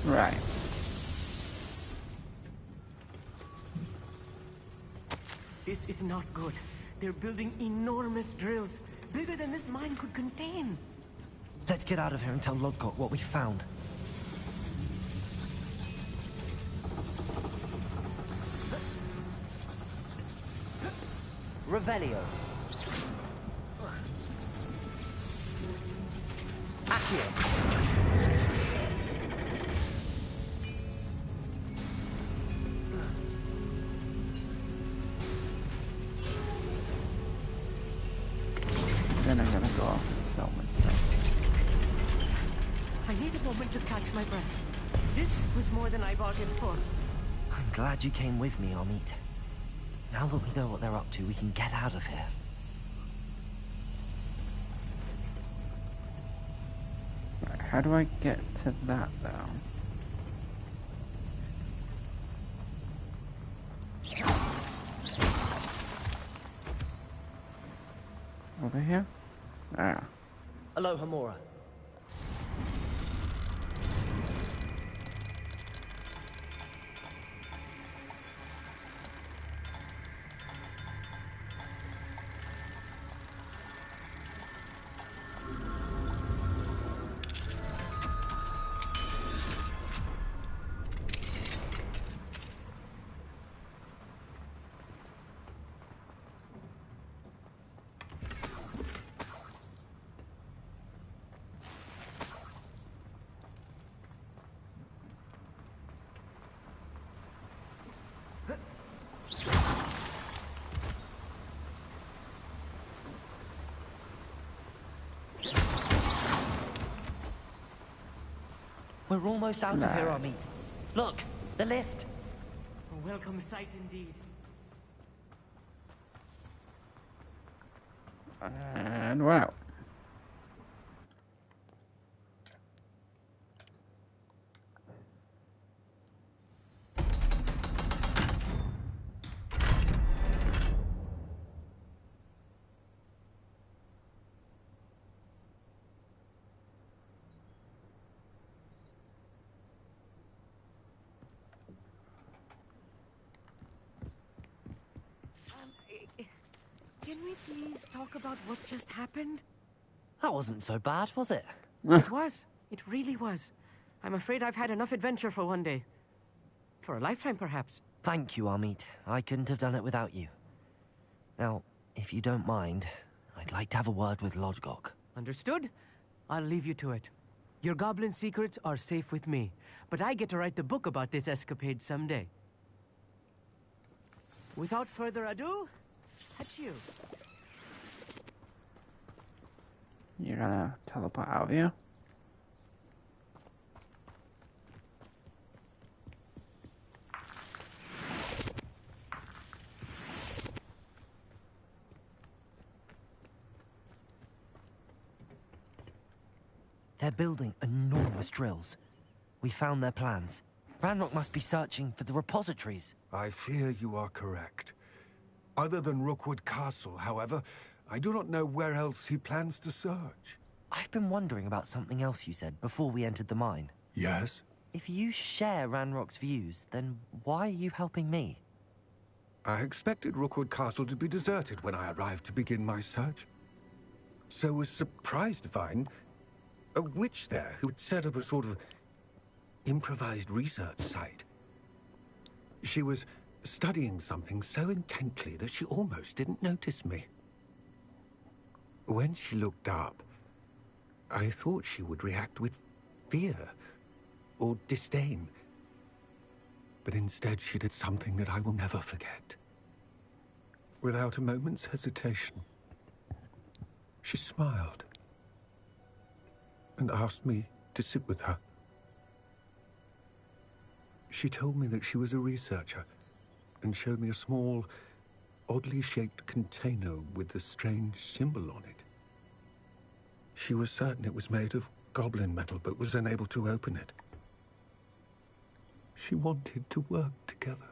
Right. This is not good. They're building enormous drills, bigger than this mine could contain. Let's get out of here and tell Lodgok what we found. Revelio. Accio. Then I'm gonna go off and sell my stuff. I need a moment to catch my breath. This was more than I bargained for. I'm glad you came with me, Amit. Now that we know what they're up to, we can get out of here. Right, how do I get to that, though? Over here? Ah. Hello, Hamura. We're almost out of here, Amit. Look, the lift. A welcome sight indeed. And we're out. Can we please talk about what just happened? That wasn't so bad, was it? It was. It really was. I'm afraid I've had enough adventure for one day. For a lifetime, perhaps. Thank you, Amit. I couldn't have done it without you. Now, if you don't mind, I'd like to have a word with Lodgok. Understood? I'll leave you to it. Your goblin secrets are safe with me, but I get to write the book about this escapade someday. Without further ado, adieu. You're gonna teleport out of here? They're building enormous drills. We found their plans. Ranrock must be searching for the repositories. I fear you are correct. Other than Rookwood Castle, however, I do not know where else he plans to search. I've been wondering about something else you said before we entered the mine. Yes? If you share Ranrock's views, then why are you helping me? I expected Rookwood Castle to be deserted when I arrived to begin my search. So was surprised to find a witch there who had set up a sort of improvised research site. She was studying something so intently that she almost didn't notice me. When she looked up, I thought she would react with fear or disdain. But instead she did something that I will never forget. Without a moment's hesitation, she smiled and asked me to sit with her. She told me that she was a researcher and showed me a small, oddly shaped container with a strange symbol on it. She was certain it was made of goblin metal, but was unable to open it. She wanted to work together.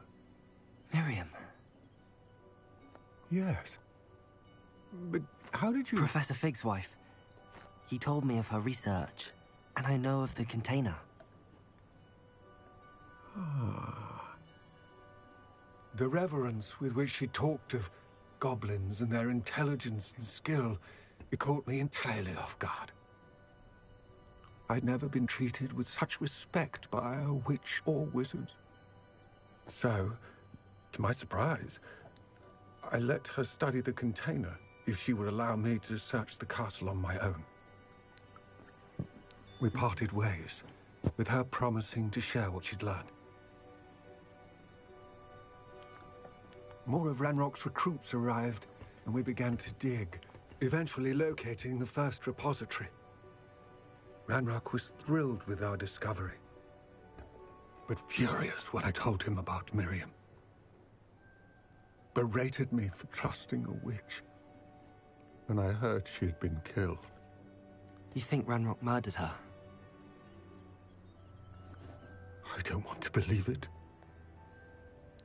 Miriam. Yes. But how did you... Professor Fig's wife. He told me of her research, and I know of the container. The reverence with which she talked of goblins and their intelligence and skill, it caught me entirely off guard. I'd never been treated with such respect by a witch or wizard. So, to my surprise, I let her study the container if she would allow me to search the castle on my own. We parted ways, with her promising to share what she'd learned. More of Ranrock's recruits arrived, and we began to dig, eventually locating the first repository. Ranrock was thrilled with our discovery, but furious when I told him about Miriam. Berated me for trusting a witch, and I heard she had been killed. You think Ranrock murdered her? I don't want to believe it,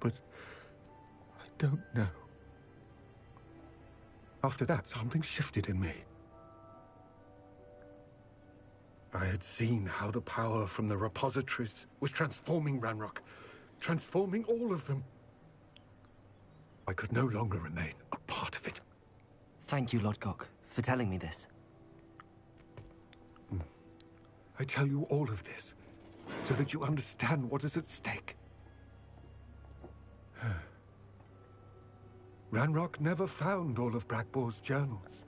but I don't know. After that, something shifted in me. I had seen how the power from the repositories was transforming Ranrock, transforming all of them. I could no longer remain a part of it. Thank you, Lodgok, for telling me this. I tell you all of this so that you understand what is at stake. Ranrock never found all of Bragbor's journals,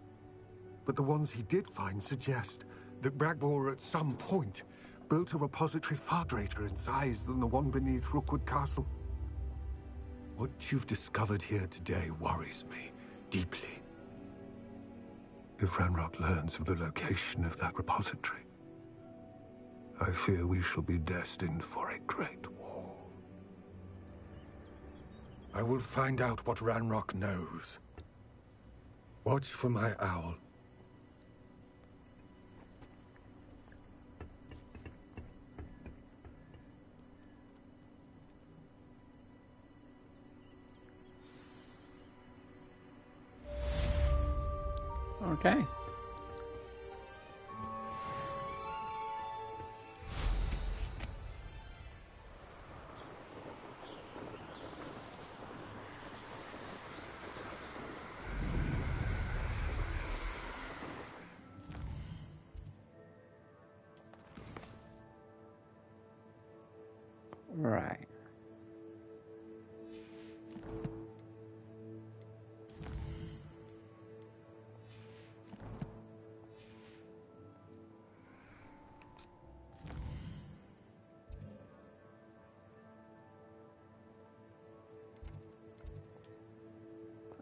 but the ones he did find suggest that Bragbor at some point built a repository far greater in size than the one beneath Rookwood Castle. What you've discovered here today worries me deeply. If Ranrock learns of the location of that repository, I fear we shall be destined for a great war. I will find out what Ranrock knows. Watch for my owl. Okay. Right.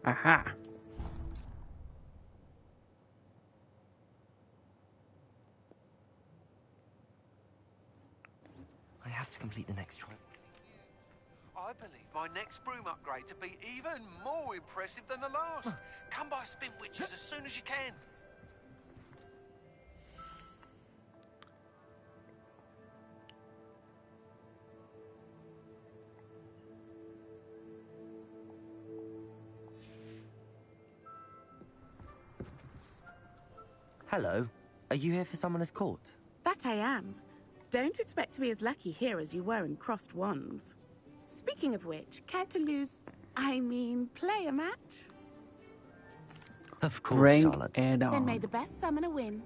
Aha. I have to complete the next trial. I believe my next broom upgrade to be even more impressive than the last. Come by Spin Witches as soon as you can. Hello. Are you here for Summoner's Court? That I am. Don't expect to be as lucky here as you were in Crossed Wands. Speaking of which, care to play a match? Of course, Bring Charlotte. it Then on. may the best summoner win.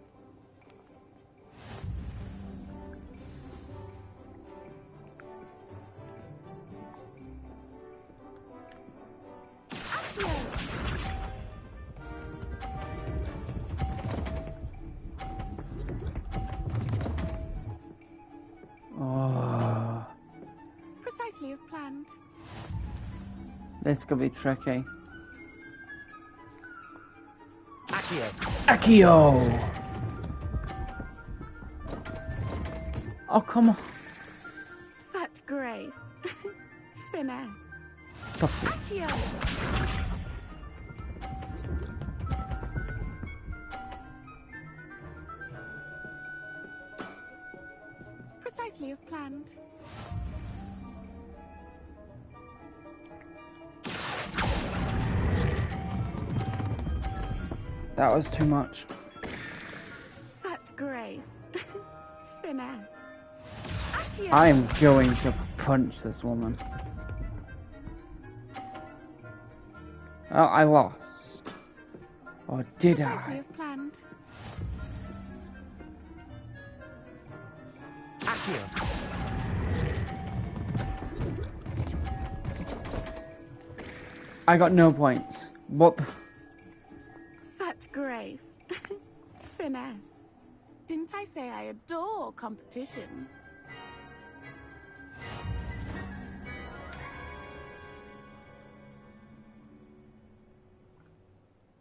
Oh, Precisely as planned. this could be tricky. Accio. Accio! Oh, come on. Such grace. Finesse. Fuck you. Accio. Precisely as planned. That was too much. Such grace. Finesse. Accio. I'm going to punch this woman. Oh, I lost. Or did Precisely I? as planned. Accio. I got no points. What the... Such grace. Finesse. Didn't I say I adore competition?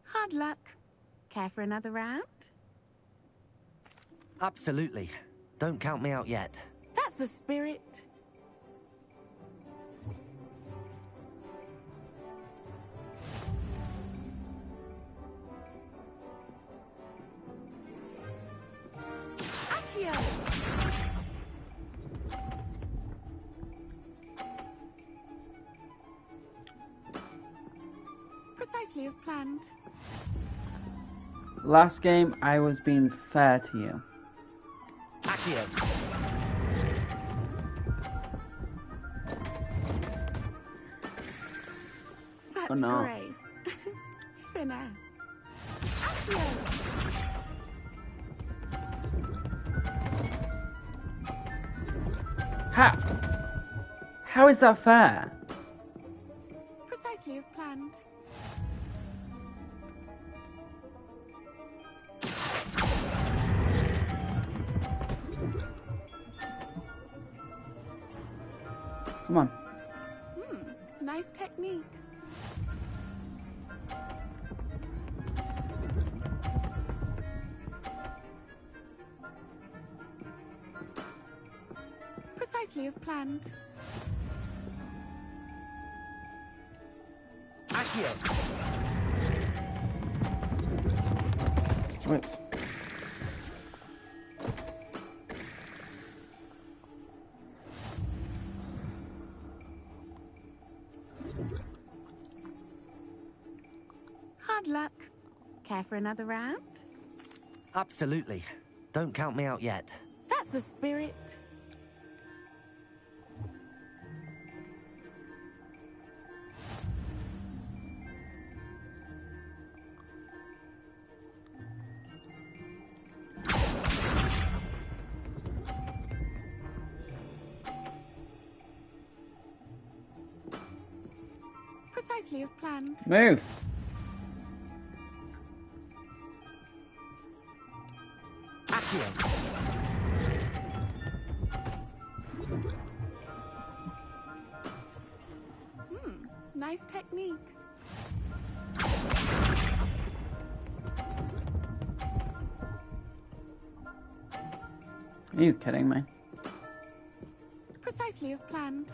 Hard luck. Care for another round? Absolutely. Don't count me out yet. That's the spirit. Accio. Precisely as planned. Last game, I was being fair to you. Accio. Such Oh, no. grace. Finesse. Accio. How is that fair? Precisely as planned. Come on. Nice technique. Precisely as planned. Accio. Whoops. Hard luck. Care for another round? Absolutely. Don't count me out yet. That's the spirit. Precisely as planned. Move. Accio. Nice technique. Are you kidding me? Precisely as planned.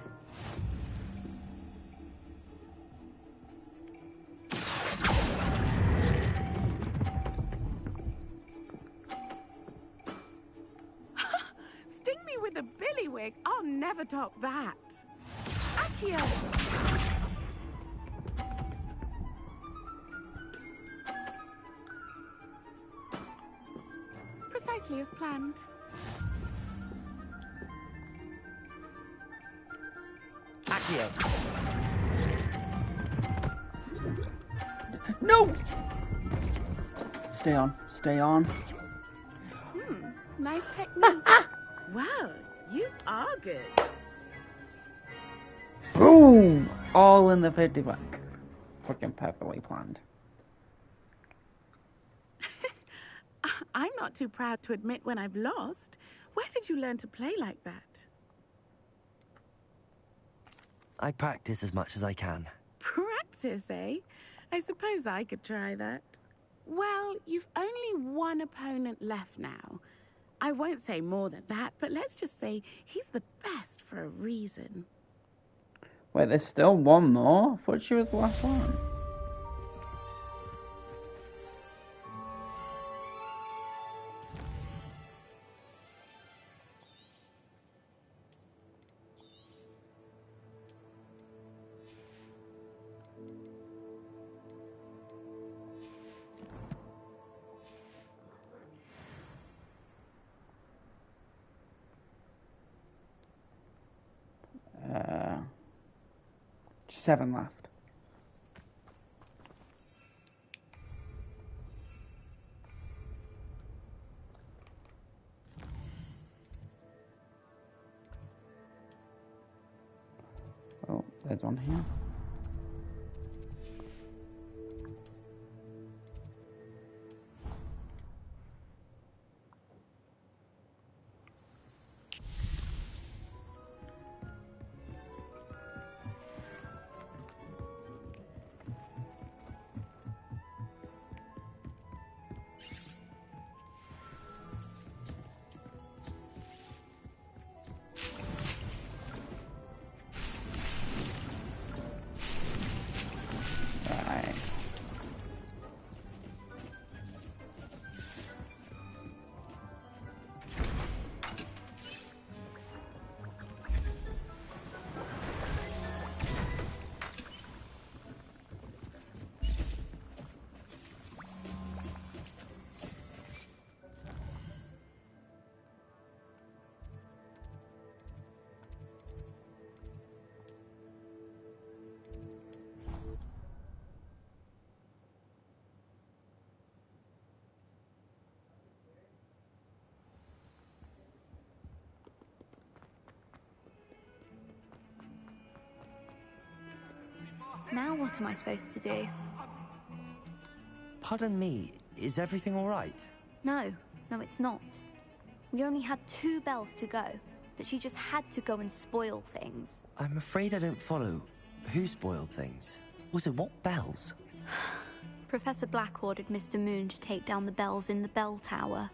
Sting me with a billywig. I'll never top that. Accio. precisely as planned. Accio! No! Stay on. Stay on. Nice technique. Well, you are good. Boom! All in the 50 bucks. Fucking perfectly planned. I'm not too proud to admit when I've lost. Where did you learn to play like that? I practice as much as I can. Practice, eh? I suppose I could try that. Well, you've only one opponent left now. I won't say more than that, but let's just say he's the best for a reason. Wait, there's still one more? I thought she was the last one. Seven left. Oh, there's one here. Now what am I supposed to do? Pardon me, is everything all right? No, it's not. We only had 2 bells to go, but she just had to go and spoil things. I'm afraid I don't follow. Who spoiled things? Also, what bells? Professor Black ordered Mr. Moon to take down the bells in the bell tower.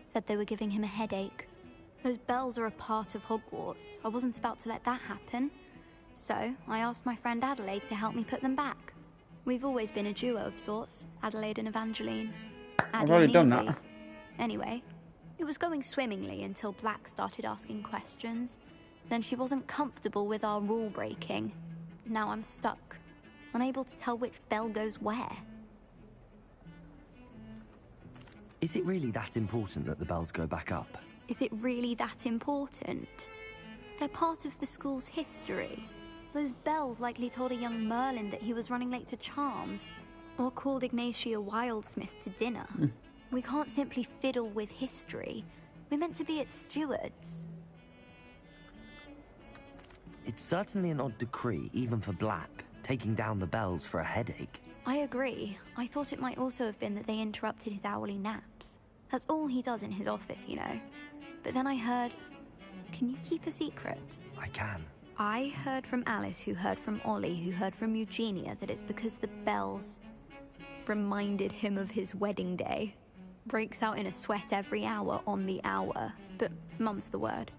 Said they were giving him a headache. Those bells are a part of Hogwarts. I wasn't about to let that happen. So, I asked my friend Adelaide to help me put them back. We've always been a duo of sorts, Adelaide and Evangeline. I've already done that. Anyway, it was going swimmingly until Black started asking questions. Then she wasn't comfortable with our rule breaking. Now I'm stuck, unable to tell which bell goes where. Is it really that important that the bells go back up? Is it really that important? They're part of the school's history. Those bells likely told a young Merlin that he was running late to Charms, or called Ignatia Wildsmith to dinner. We can't simply fiddle with history. We're meant to be its stewards. It's certainly an odd decree, even for Black, taking down the bells for a headache. I agree. I thought it might also have been that they interrupted his hourly naps. That's all he does in his office, you know. But then I heard... Can you keep a secret? I can. I heard from Alice, who heard from Ollie, who heard from Eugenia, that it's because the bells reminded him of his wedding day. Breaks out in a sweat every hour on the hour, but mum's the word.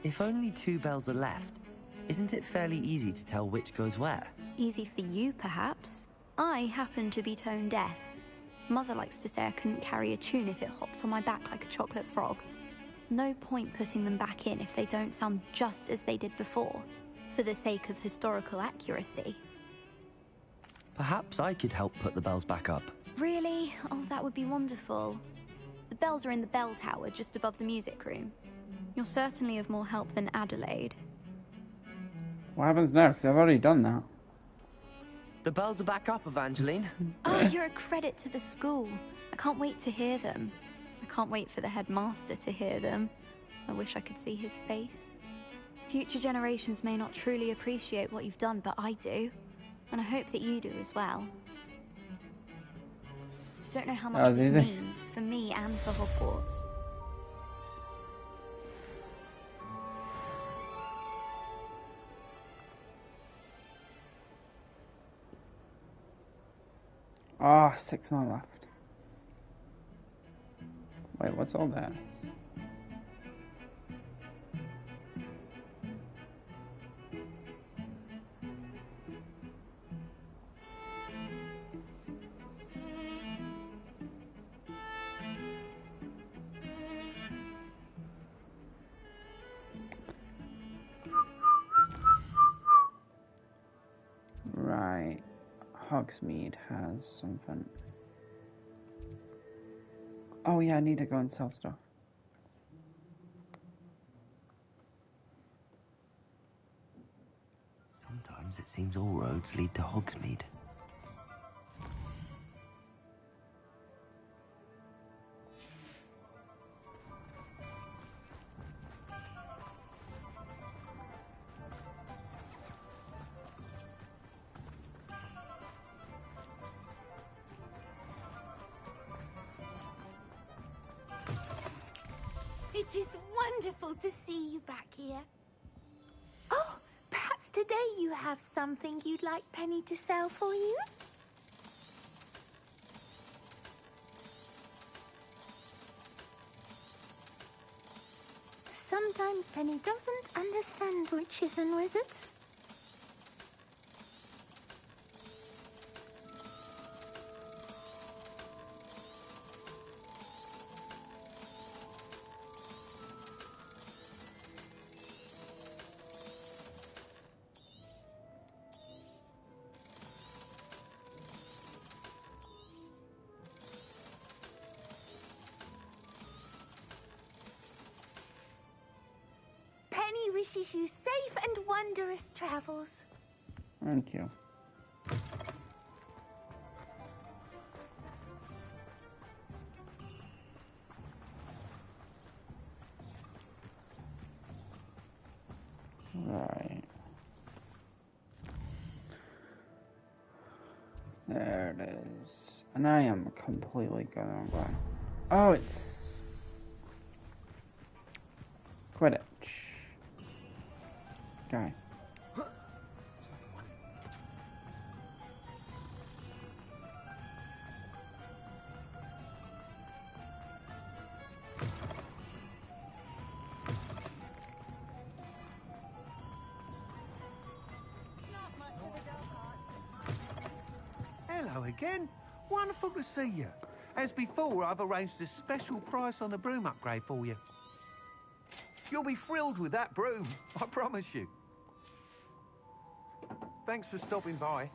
If only 2 bells are left, isn't it fairly easy to tell which goes where? Easy for you, perhaps. I happen to be tone deaf. Mother likes to say I couldn't carry a tune if it hopped on my back like a chocolate frog. No point putting them back in if they don't sound just as they did before, for the sake of historical accuracy. Perhaps I could help put the bells back up. Really? Oh, that would be wonderful. The bells are in the bell tower just above the music room. You're certainly of more help than Adelaide. What happens now? Because I've already done that. The bells are back up, Evangeline. Oh, you're a credit to the school. I can't wait to hear them. I can't wait for the headmaster to hear them. I wish I could see his face. Future generations may not truly appreciate what you've done, but I do. And I hope that you do as well. You don't know how much this means for me and for Hogwarts. Ah, 6 more left. Wait, what's all this? Right. Hogsmeade has something. Oh yeah, I need to go and sell stuff. Sometimes it seems all roads lead to Hogsmeade. It is wonderful to see you back here. Oh, perhaps today you have something you'd like Penny to sell for you? Sometimes Penny doesn't understand witches and wizards. Penny wishes you safe and wondrous travels. Thank you. Right. There it is. And I am completely going wrong. Oh, it's Quidditch. Guy. Hello again. Wonderful to see you. As before, I've arranged a special price on the broom upgrade for you. You'll be thrilled with that broom, I promise you. Thanks for stopping by.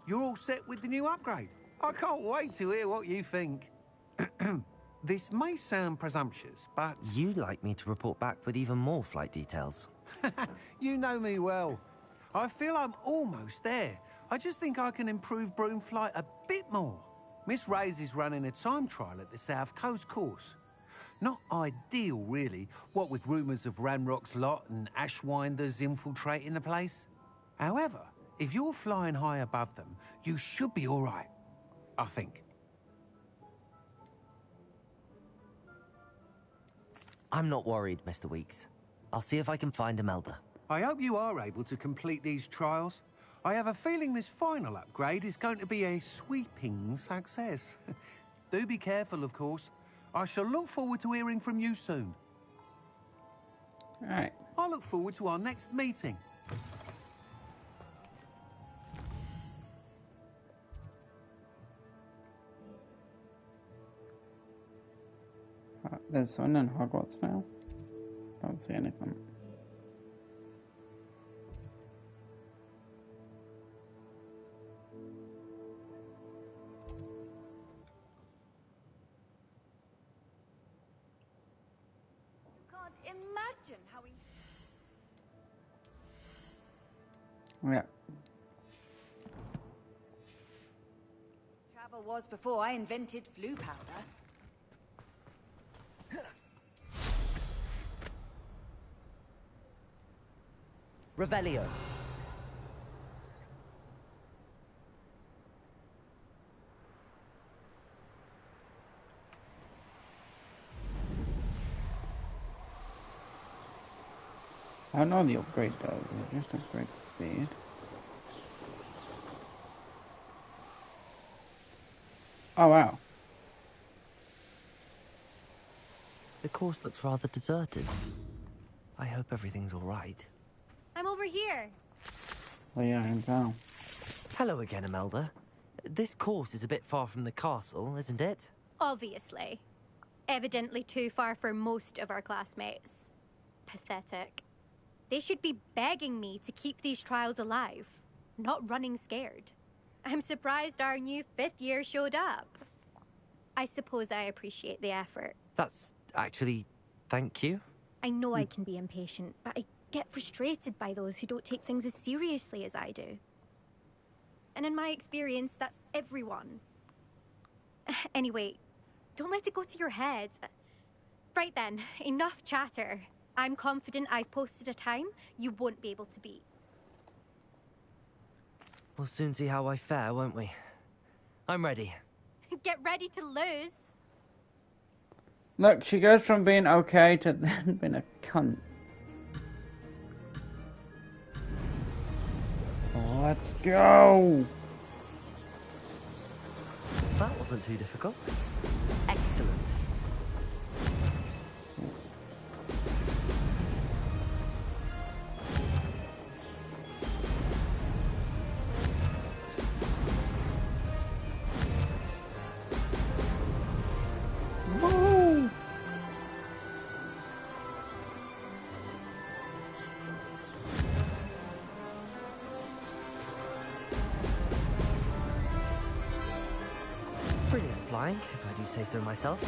You're all set with the new upgrade. I can't wait to hear what you think. This may sound presumptuous, but... You'd like me to report back with even more flight details. You know me well. I feel I'm almost there. I just think I can improve broom flight a bit more. Miss Ray's is running a time trial at the South Coast course. Not ideal, really, what with rumours of Ranrock's lot and Ashwinders infiltrating the place. However, if you're flying high above them, you should be all right, I think. I'm not worried, Mr. Weeks. I'll see if I can find Imelda. I hope you are able to complete these trials. I have a feeling this final upgrade is going to be a sweeping success. Do be careful, of course. I shall look forward to hearing from you soon. All right. I look forward to our next meeting. There's one in Hogwarts now. Don't see anything. imagine how he... Yeah. Travel was before I invented flu powder. Revelio. I know the upgrade does, it just upgrade the speed. Oh wow. The course looks rather deserted. I hope everything's all right. I'm over here. Oh yeah, I can tell. Hello again, Imelda. This course is a bit far from the castle, isn't it? Obviously. Evidently too far for most of our classmates. Pathetic. They should be begging me to keep these trials alive, not running scared. I'm surprised our new 5th year showed up. I suppose I appreciate the effort. That's actually... thank you. I know I can be impatient, but I get frustrated by those who don't take things as seriously as I do. And in my experience, that's everyone. Anyway, don't let it go to your head. Right then, enough chatter. I'm confident I've posted a time you won't be able to beat. We'll soon see how I fare, won't we? I'm ready. Get ready to lose. Look, she goes from being okay to then being a cunt. Let's go! That wasn't too difficult. Excellent. Woo! Brilliant flying, if I do say so myself.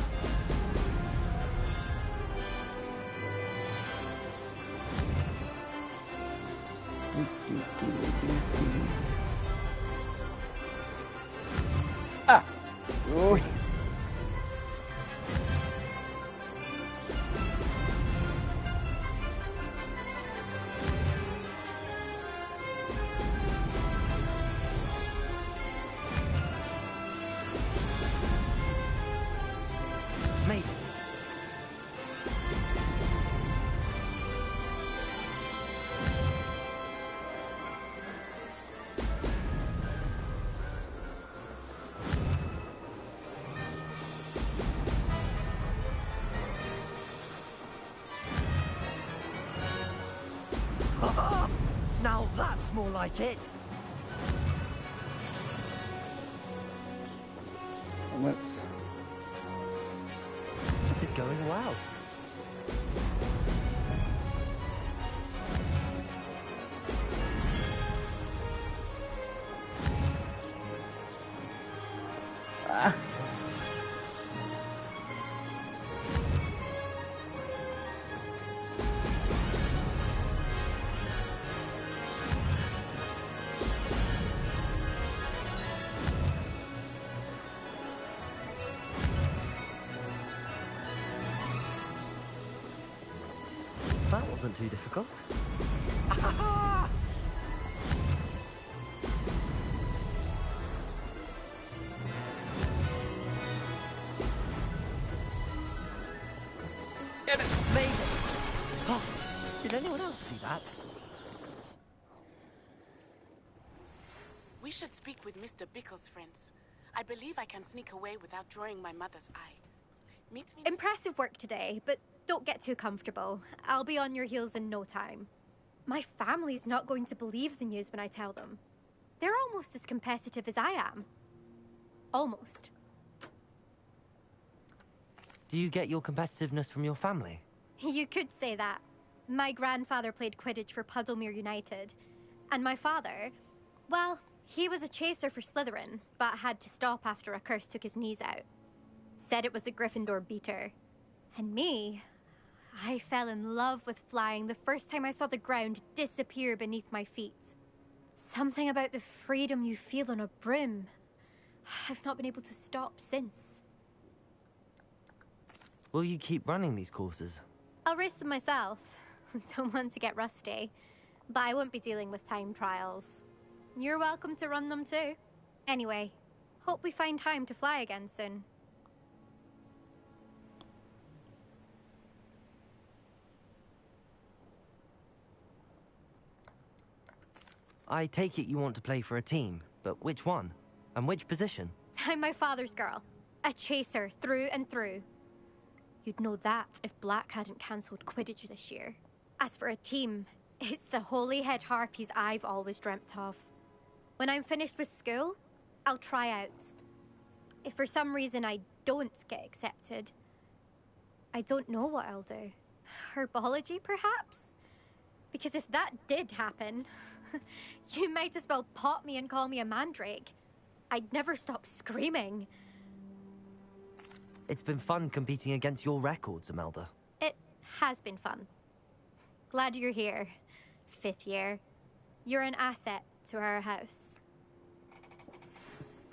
Ah! Brilliant. Made it. Now that's more like it. Whoops. This is going well. Ah. That wasn't too difficult. Made it! Oh, did anyone else see that? We should speak with Mr. Bickle's friends. I believe I can sneak away without drawing my mother's eye. Meet me... Impressive work today, but don't get too comfortable. I'll be on your heels in no time. My family's not going to believe the news when I tell them. They're almost as competitive as I am. Almost. Do you get your competitiveness from your family? You could say that. My grandfather played Quidditch for Puddlemere United. And my father, well, he was a chaser for Slytherin, but had to stop after a curse took his knees out. Said it was the Gryffindor beater. And me, I fell in love with flying the first time I saw the ground disappear beneath my feet. Something about the freedom you feel on a broom. I've not been able to stop since. Will you keep running these courses? I'll race them myself. Don't want to get rusty. But I won't be dealing with time trials. You're welcome to run them too. Anyway, hope we find time to fly again soon. I take it you want to play for a team, but which one? And which position? I'm my father's girl. A chaser through and through. You'd know that if Black hadn't cancelled Quidditch this year. As for a team, it's the Holyhead Harpies I've always dreamt of. When I'm finished with school, I'll try out. If for some reason I don't get accepted, I don't know what I'll do. Herbology, perhaps? Because if that did happen, you might as well pop me and call me a mandrake. I'd never stop screaming. It's been fun competing against your records, Imelda. It has been fun. Glad you're here. 5th year. You're an asset to our house.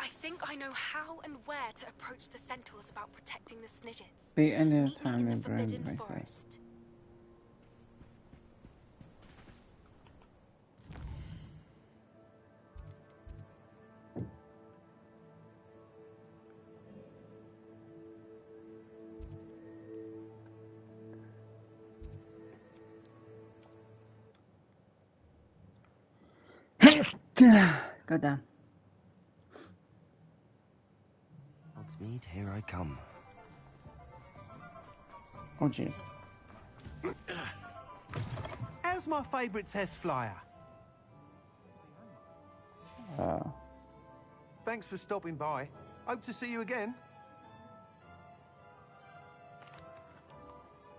I think I know how and where to approach the centaurs about protecting the Snidgets. The end Meet is me in time the to bring Forbidden places. Forest. Go down. Hogsmeade, here I come. Oh, jeez. How's my favourite test flyer? Thanks for stopping by. Hope to see you again.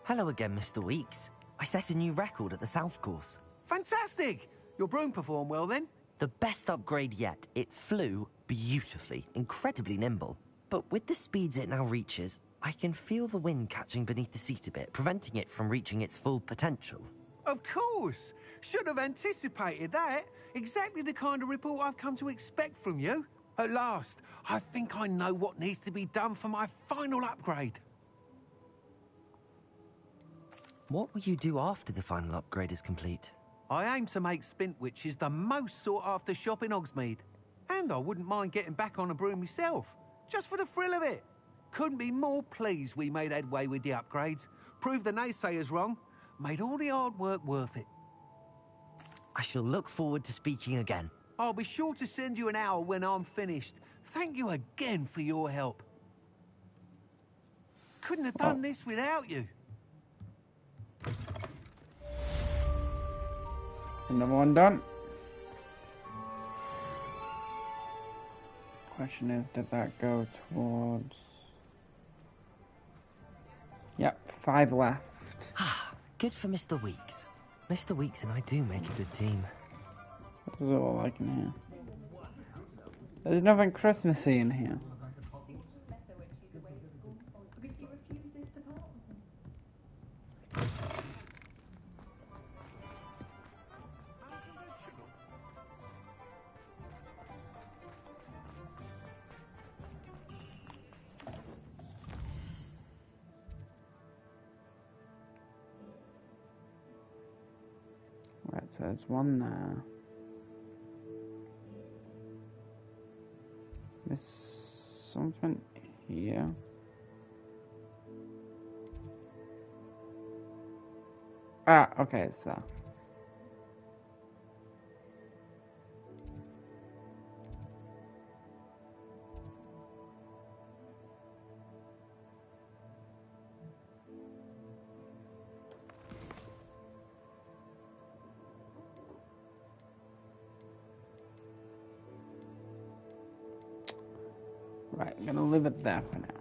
Hello again, Mr. Weeks. I set a new record at the South Course. Fantastic! Your broom performed well then? The best upgrade yet. It flew beautifully, incredibly nimble. But with the speeds it now reaches, I can feel the wind catching beneath the seat a bit, preventing it from reaching its full potential. Of course! Should have anticipated that. Exactly the kind of report I've come to expect from you. At last, I think I know what needs to be done for my final upgrade. What will you do after the final upgrade is complete? I aim to make Spintwitches the most sought-after shop in Hogsmeade. And I wouldn't mind getting back on a broom myself, just for the thrill of it. Couldn't be more pleased we made headway with the upgrades. Proved the naysayers wrong. Made all the hard work worth it. I shall look forward to speaking again. I'll be sure to send you an hour when I'm finished. Thank you again for your help. Couldn't have done this without you. Another one done. Question is, did that go towards... Yep, 5 left. Good for Mr. Weeks. Mr. Weeks and I do make a good team. This is all I can hear. There's nothing Christmassy in here. Right, so there's one there. There's something here. Ah, okay, it's there. Right, I'm gonna leave it there for now.